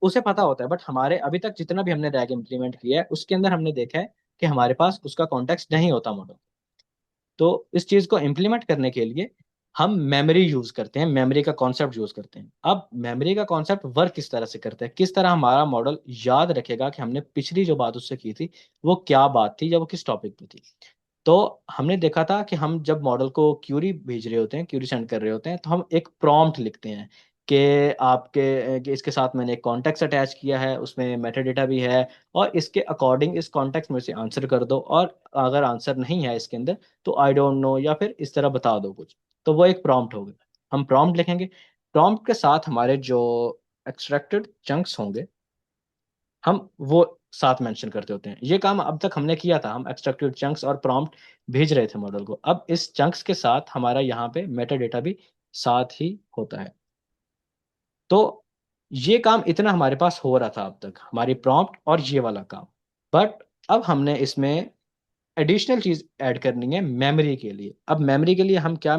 उसे पता होता है। बट हमारे अभी तक जितना भी हमने रैग इम्प्लीमेंट किया है उसके अंदर हमने देखा है कि हमारे पास उसका कॉन्टेक्स्ट नहीं होता मॉडल। तो इस चीज को इम्प्लीमेंट करने के लिए हम मेमोरी यूज करते हैं, मेमोरी का कॉन्सेप्ट यूज करते हैं। अब मेमोरी का कॉन्सेप्ट वर्क किस तरह से करता है, किस तरह हमारा मॉडल याद रखेगा कि हमने पिछली जो बात उससे की थी वो क्या बात थी या वो किस टॉपिक पे थी। तो हमने देखा था कि हम जब मॉडल को क्यूरी भेज रहे होते हैं, क्यूरी सेंड कर रहे होते हैं, तो हम एक प्रॉम्प्ट लिखते हैं कि कि इसके साथ मैंने एक कॉन्टेक्स्ट अटैच किया है, उसमें मेटा डेटा भी है, और इसके अकॉर्डिंग इस कॉन्टेक्स्ट में से आंसर कर दो, और अगर आंसर नहीं है इसके अंदर तो आई डोंट नो या फिर इस तरह बता दो कुछ। तो वो एक प्रॉम्प्ट हो गया, हम प्रॉम्प्ट लिखेंगे। प्रॉम्प्ट के साथ हमारे जो एक्सट्रैक्टेड चंक्स होंगे हम वो साथ मेंशन करते होते हैं। ये काम अब तक हमने किया था, हम एक्सट्रैक्टेड चंक्स और प्रॉम्प्ट भेज रहे थे मॉडल को। अब इस चंक्स के साथ हमारा यहाँ पे मेटा डेटा भी साथ ही होता है। तो ये काम इतना हमारे पास हो रहा था अब तक, हमारी प्रॉम्प्ट और ये वाला काम। बट अब हमने इसमें एडिशनल चीज ऐड करनी है मेमोरी के लिए। अब मेमोरी के लिए हम क्या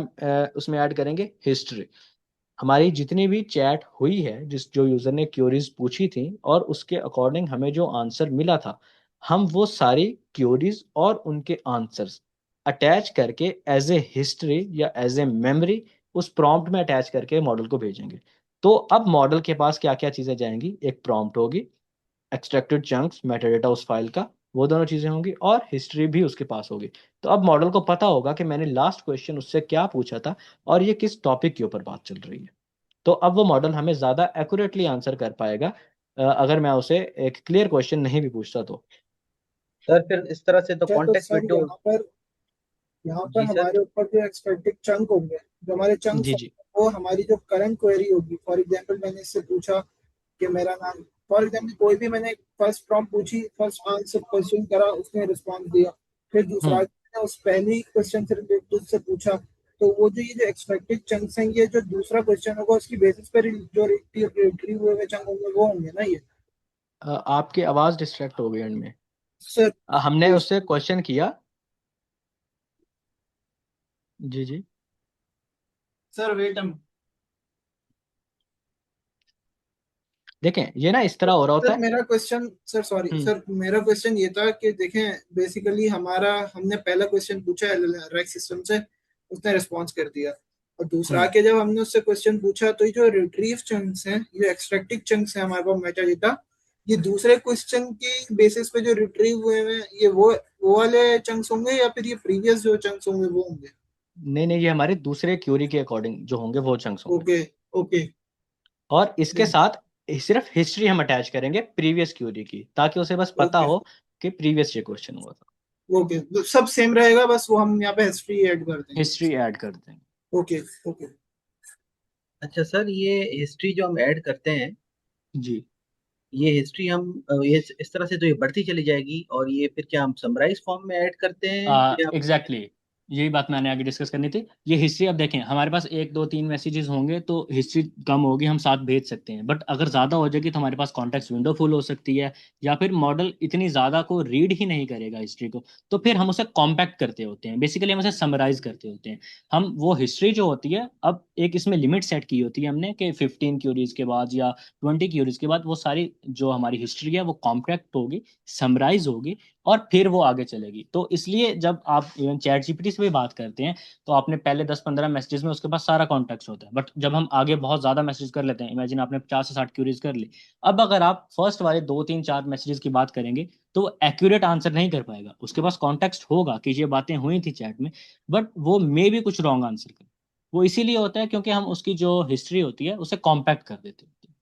उसमें ऐड करेंगे, हिस्ट्री। हमारी जितनी भी चैट हुई है, जिस जो यूजर ने क्यूरीज पूछी थी और उसके अकॉर्डिंग हमें जो आंसर मिला था, हम वो सारी क्यूरीज और उनके आंसर्स अटैच करके एज ए हिस्ट्री या एज ए मेमोरी उस प्रॉम्प्ट में अटैच करके मॉडल को भेजेंगे। तो अब मॉडल के पास क्या क्या चीजें जाएंगी, एक प्रॉम्प्ट होगी, एक्सट्रैक्टेड चंक्स मेटाडेटा उस फाइल का, वो दोनों चीज़ें होंगी और हिस्ट्री भी उसके पास होगी। तो अब मॉडल को पता होगा कि मैंने लास्ट क्वेश्चन उससे क्या पूछा था और ये किस टॉपिक के ऊपर बात चल रही है। तो अब वो मॉडल हमें ज़्यादा एक्यूरेटली आंसर कर पाएगा अगर मैं उसे एक क्लियर क्वेश्चन नहीं भी पूछता तो। सर फिर इस तरह से तो अच्छा तो कॉन्टेक्स्ट सर विंडो। यहाँ पर जी सर। हमारे ऊपर जो एक्सपेक्टेड चंक होंगे, जो हमारे चंक्स जी जी। होंगे, वो हमारी जो करंट क्वेरी होगी। फॉर एग्जांपल मैंने इससे पूछा कि मेरा नाम, फॉर एग्जांपल कोई भी मैंने फर्स्ट प्रॉम्प्ट पूछी, फर्स्ट आंसर क्वेश्चन करा, उसने रिस्पॉन्स दिया। फिर दूसरा हम्म मैंने उस पहले ही क्वेश्चन से रिलेटेड उससे पूछा। तो वो जो ये जो एक्सपेक्टेड चंक्स हैं, ये जो दूसरा क्वेश्चन होगा उसकी बेसिस पर जो रिट्रीव हुए हुए चंक होंगे वो होंगे ना ये। आपकी आवाज़ डिस्ट्रैक्ट हो गई एंड में। सर हमने उससे क्वेश्चन किया। जी जी। Sir wait. देखें ये ना इस तरह हो रहा होता सर है। मेरा क्वेश्चन, सर सॉरी हम्म सर, मेरा क्वेश्चन ये था कि देखें, बेसिकली हमारा हमने पहला क्वेश्चन पूछा रैक सिस्टम से, उसने रिस्पॉन्स कर दिया। और दूसरा हम्म आके जब हमने उससे क्वेश्चन पूछा, तो ये जो रिट्रीव चंक्स हैं, ये एक्सट्रैक्टिव चंक्स हैं हमारे पास मेटा डेटा, ये दूसरे क्वेश्चन की बेसिस पे जो रिट्रीव हुए हैं, ये वो वाले चंक्स होंगे या फिर ये प्रीवियस जो चंक्स होंगे वो होंगे? नहीं नहीं, ये हमारे दूसरे क्यूरी के अकॉर्डिंग जो होंगे वो चंक्स होंगे। Okay okay. और इसके साथ सिर्फ हिस्ट्री हम अटैच करेंगे प्रीवियस क्यूरी की, ताकि उसे बस पता ओके हो कि प्रीवियस ये क्वेश्चन हुआ था। ओके, सब सेम रहेगा, बस वो हम यहाँ पे हिस्ट्री ऐड कर देंगे। हिस्ट्री ऐड कर देंगे। Okay okay. अच्छा सर, ये हिस्ट्री जो हम ऐड करते हैं, जी। ये हिस्ट्री हम ये इस तरह से तो ये बढ़ती चली जाएगी, और ये फिर क्या हम समराइज फॉर्म में ऐड करते हैं या एग्जैक्टली exactly. यही बात मैंने आगे डिस्कस करनी थी। ये हिस्ट्री अब देखें, हमारे पास एक दो तीन मैसेजेस होंगे तो हिस्ट्री कम होगी, हम साथ भेज सकते हैं। बट अगर ज़्यादा हो जाएगी तो हमारे पास कॉन्टेक्स्ट विंडो फुल हो सकती है, या फिर मॉडल इतनी ज़्यादा को रीड ही नहीं करेगा हिस्ट्री को। तो फिर हम उसे कॉम्पैक्ट करते होते हैं, बेसिकली हम उसे समराइज करते होते हैं। हम वो हिस्ट्री जो होती है, अब एक इसमें लिमिट सेट की होती है हमने कि 15 क्यूरीज के बाद या 20 क्यूरीज के बाद वो सारी जो हमारी हिस्ट्री है वो कॉम्पैक्ट होगी, समराइज होगी, और फिर वो आगे चलेगी। तो इसलिए जब आप इवन चैट जीपीटी से भी बात करते हैं तो आपने पहले 10-15 मैसेजेस में उसके पास सारा कॉन्टेक्स्ट होता है। बट जब हम आगे बहुत ज़्यादा मैसेज कर लेते हैं, इमेजिन आपने 50 से 60 क्यूरीज कर ली, अब अगर आप फर्स्ट वाले 2-3-4 मैसेजेस की बात करेंगे तो वो एक्यूरेट आंसर नहीं कर पाएगा। उसके पास कॉन्टेक्स्ट होगा कि ये बातें हुई थी चैट में, बट वो मे भी कुछ रॉन्ग आंसर करे। वो इसीलिए होता है क्योंकि हम उसकी जो हिस्ट्री होती है उसे कॉम्पैक्ट कर देते होते हैं।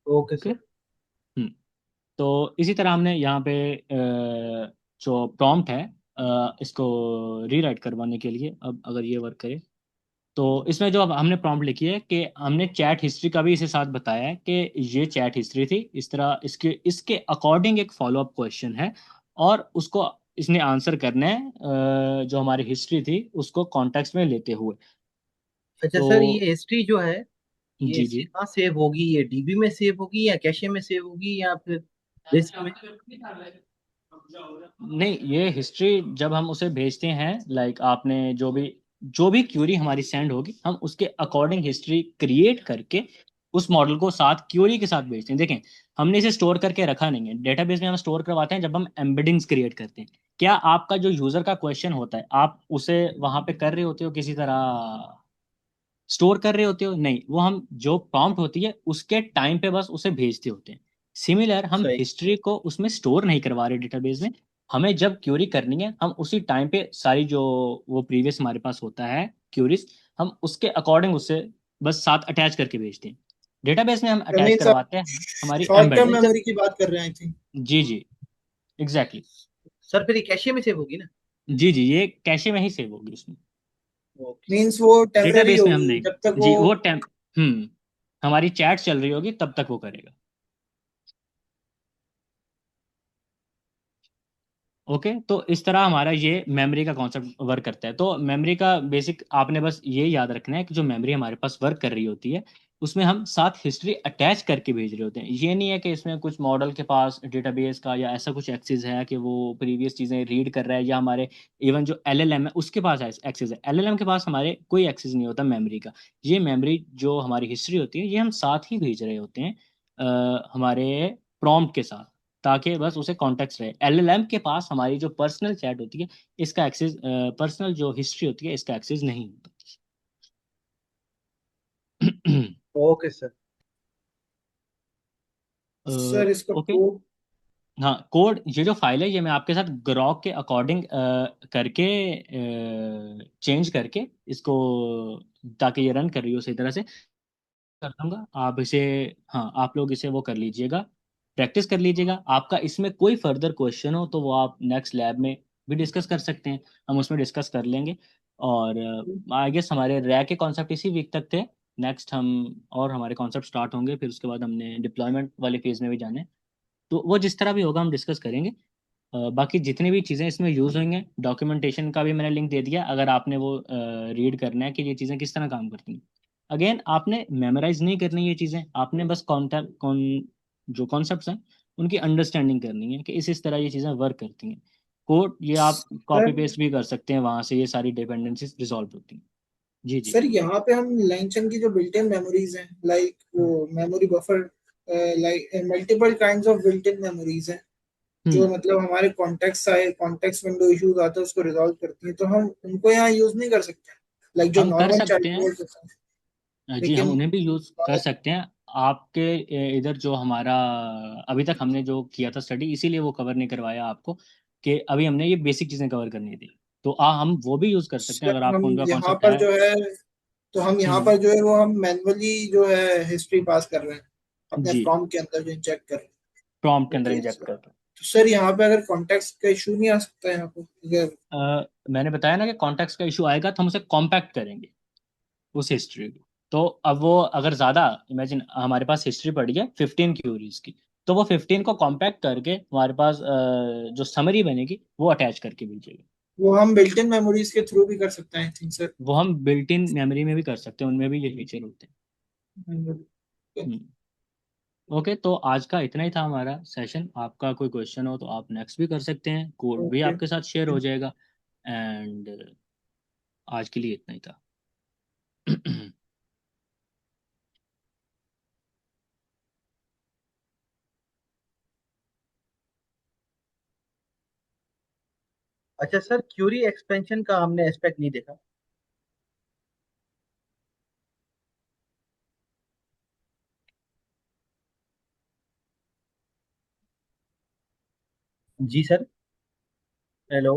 Okay okay. सर। तो इसी तरह हमने यहाँ पे जो प्रॉम्प्ट है, इसको रीराइट करवाने के लिए, अब अगर ये वर्क करे तो इसमें जो अब हमने प्रॉम्प्ट लिखी है कि हमने चैट हिस्ट्री का भी इसे साथ बताया है कि ये चैट हिस्ट्री थी इस तरह, इसके इसके अकॉर्डिंग एक फॉलो अप क्वेश्चन है और उसको इसने आंसर करना है जो हमारी हिस्ट्री थी उसको कॉन्टेक्स्ट में लेते हुए। अच्छा सर, तो ये हिस्ट्री जो है, ये जी हिस्ट्री जी। कहाँ सेव होगी? ये डीबी में सेव होगी या कैशे में सेव होगी या फिर डिस्क में? नहीं, ये हिस्ट्री जब हम उसे भेजते हैं, लाइक आपने जो भी क्यूरी हमारी सेंड होगी, हम उसके अकॉर्डिंग हिस्ट्री क्रिएट करके उस मॉडल को साथ क्यूरी के साथ भेजते हैं। देखें, हमने इसे स्टोर करके रखा नहीं है डेटाबेस में, हम स्टोर करवाते हैं जब हम एम्बेडिंग्स क्रिएट करते हैं। क्या आपका जो यूजर का क्वेश्चन होता है आप उसे वहां पे कर रहे होते हो किसी तरह स्टोर कर रहे होते हो? नहीं, वो हम जो प्रॉम्प्ट होती है उसके टाइम पे बस उसे भेजते होते हैं। सिमिलर हम सही। हिस्ट्री को उसमें स्टोर नहीं करवा रहे डेटाबेस में। हमें जब क्यूरी करनी है हम उसी टाइम पे सारी जो वो प्रीवियस हमारे पास होता है क्यूरीज, हम उसके अकॉर्डिंग उसे बस साथ अटैच करके भेजते हैं। डेटाबेस में हम अटैच मीन्स आप करवाते हैं हमारी शॉर्ट टर्म एम्बेडिंग। मेमोरी की बात कर रहे हैं, आई थिंक। जी जी। Exactly exactly। सर फिर ये कैशे में सेव होगी ना? जी जी, ये कैशे में ही सेव होगी उसमें। ओके। मीन्स वो टेम्परेरी डेटाबेस में हम होगी नहीं। जब तक वो। जी वो टेम हमारी चैट चल रही होगी तब तक वो करेगा। ओके। तो इस तरह हमारा ये मेमोरी का कॉन्सेप्ट वर्क करता है। तो मेमोरी का बेसिक आपने बस ये याद रखना है कि जो मेमोरी हमारे पास वर्क कर रही होती है उसमें हम साथ हिस्ट्री अटैच करके भेज रहे होते हैं। ये नहीं है कि इसमें कुछ मॉडल के पास डेटाबेस का या ऐसा कुछ एक्सेस है कि वो प्रीवियस चीज़ें रीड कर रहा है, या हमारे इवन जो एलएलएम है उसके पास एक्सेस है। एलएलएम के पास हमारे कोई एक्सेस नहीं होता मेमोरी का। ये मेमोरी जो हमारी हिस्ट्री होती है ये हम साथ ही भेज रहे होते हैं हमारे प्रॉम्प्ट के साथ, ताकि बस उसे कॉन्टेक्स्ट रहे। एलएलएम के पास हमारी जो पर्सनल चैट होती है इसका एक्सेस, पर्सनल जो हिस्ट्री होती है इसका एक्सेस नहीं होता। Okay sir. सर इसका ओके। कोड। हाँ, कोड, ये जो फाइल है ये मैं आपके साथ ग्रॉक के अकॉर्डिंग करके चेंज करके इसको, ताकि ये रन कर रही हो सही तरह से, कर दूंगा। आप इसे, हाँ, आप लोग इसे वो कर लीजिएगा, प्रैक्टिस कर लीजिएगा। आपका इसमें कोई फर्दर क्वेश्चन हो तो वो आप नेक्स्ट लैब में भी डिस्कस कर सकते हैं, हम उसमें डिस्कस कर लेंगे। और आई गेस हमारे रैक के कॉन्सेप्ट इसी वीक तक थे। नेक्स्ट हम और हमारे कॉन्सेप्ट स्टार्ट होंगे, फिर उसके बाद हमने डिप्लॉयमेंट वाले फेज में भी जाने, तो वो जिस तरह भी होगा हम डिस्कस करेंगे। बाकी जितनी भी चीज़ें इसमें यूज़ होंगी, डॉक्यूमेंटेशन का भी मैंने लिंक दे दिया, अगर आपने वो रीड करना है कि ये चीज़ें किस तरह काम करती हैं। अगेन, आपने मेमोराइज नहीं करनी ये चीज़ें, आपने बस जो कॉन्सेप्ट्स हैं उनकी अंडरस्टैंडिंग करनी है कि इस तरह ये चीज़ें वर्क करती हैं। कोड ये आप कॉपी सर पेस्ट भी कर सकते हैं, वहाँ से ये सारी डिपेंडेंसीज रिजॉल्व होती हैं। जी जी। सर यहाँ पे हम लैंगचन की जो बिल्ट इन मेमोरीज हैं, लाइक हम्म वो memory buffer, like multiple kinds of built in memories हैं, जो हम्म, मतलब हमारे कॉन्टेक्स्ट विंडो इश्यूज आते हैं उसको रिजॉल्व करती हैं, तो हम उनको यहाँ यूज नहीं कर सकते, लाइक जो हम कर नॉर्मल सकते चाइल्ड हैं। कोड होता है। जी, हम लेकिन उन्हें भी यूज कर सकते हैं। आपके इधर जो हमारा अभी तक हमने जो किया था स्टडी, इसीलिए वो कवर नहीं करवाया आपको, कि अभी हमने ये बेसिक चीजें कवर करनी थी। तो हम वो भी यूज कर सकते हैं सर अगर हम आपको उनका यहाँ कॉन्सेप्ट पर है। जो है, तो हम यहाँ हम्म। पर जो है वो हम मैनुअली जो है हिस्ट्री पास कर रहे हैं, अपने जी, प्रॉम्प्ट के अंदर जो इंजेक्ट कर रहे प्रॉम्प्ट के हैं। अंदर ओके इंजेक्ट सर, कर दो। तो सर यहाँ पे अगर कॉन्टेक्स्ट का इशू नहीं आ सकता है यहाँ पे अगर। मैंने बताया ना कि कॉन्टेक्स्ट का इशू आएगा तो हम उसे कॉम्पैक्ट करेंगे, उस हिस्ट्री को। तो अब वो अगर ज्यादा, इमेजिन हमारे पास हिस्ट्री पड़ी है 15 क्यूरीज की, तो वो 15 को कॉम्पैक्ट करके हमारे पास जो समरी बनेगी वो अटैच करके भेजेगा। वो हम बिल्ट इन मेमोरीज के थ्रू भी कर सकते हैं आई थिंक सर। वो हम बिल्ट इन मेमोरी में भी कर सकते हैं, उनमें भी ये फीचर होते हैं। ओके, तो आज का इतना ही था हमारा सेशन। आपका कोई क्वेश्चन हो तो आप नेक्स्ट भी कर सकते हैं, कोड भी ओके। आपके साथ शेयर हो जाएगा। एंड आज के लिए इतना ही था। अच्छा सर, क्यूरी एक्सपेंशन का हमने एस्पेक्ट नहीं देखा। जी सर। हेलो।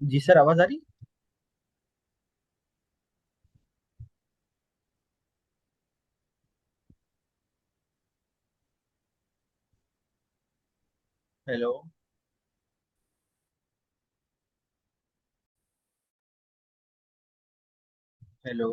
जी सर, आवाज आ रही। हेलो। हेलो।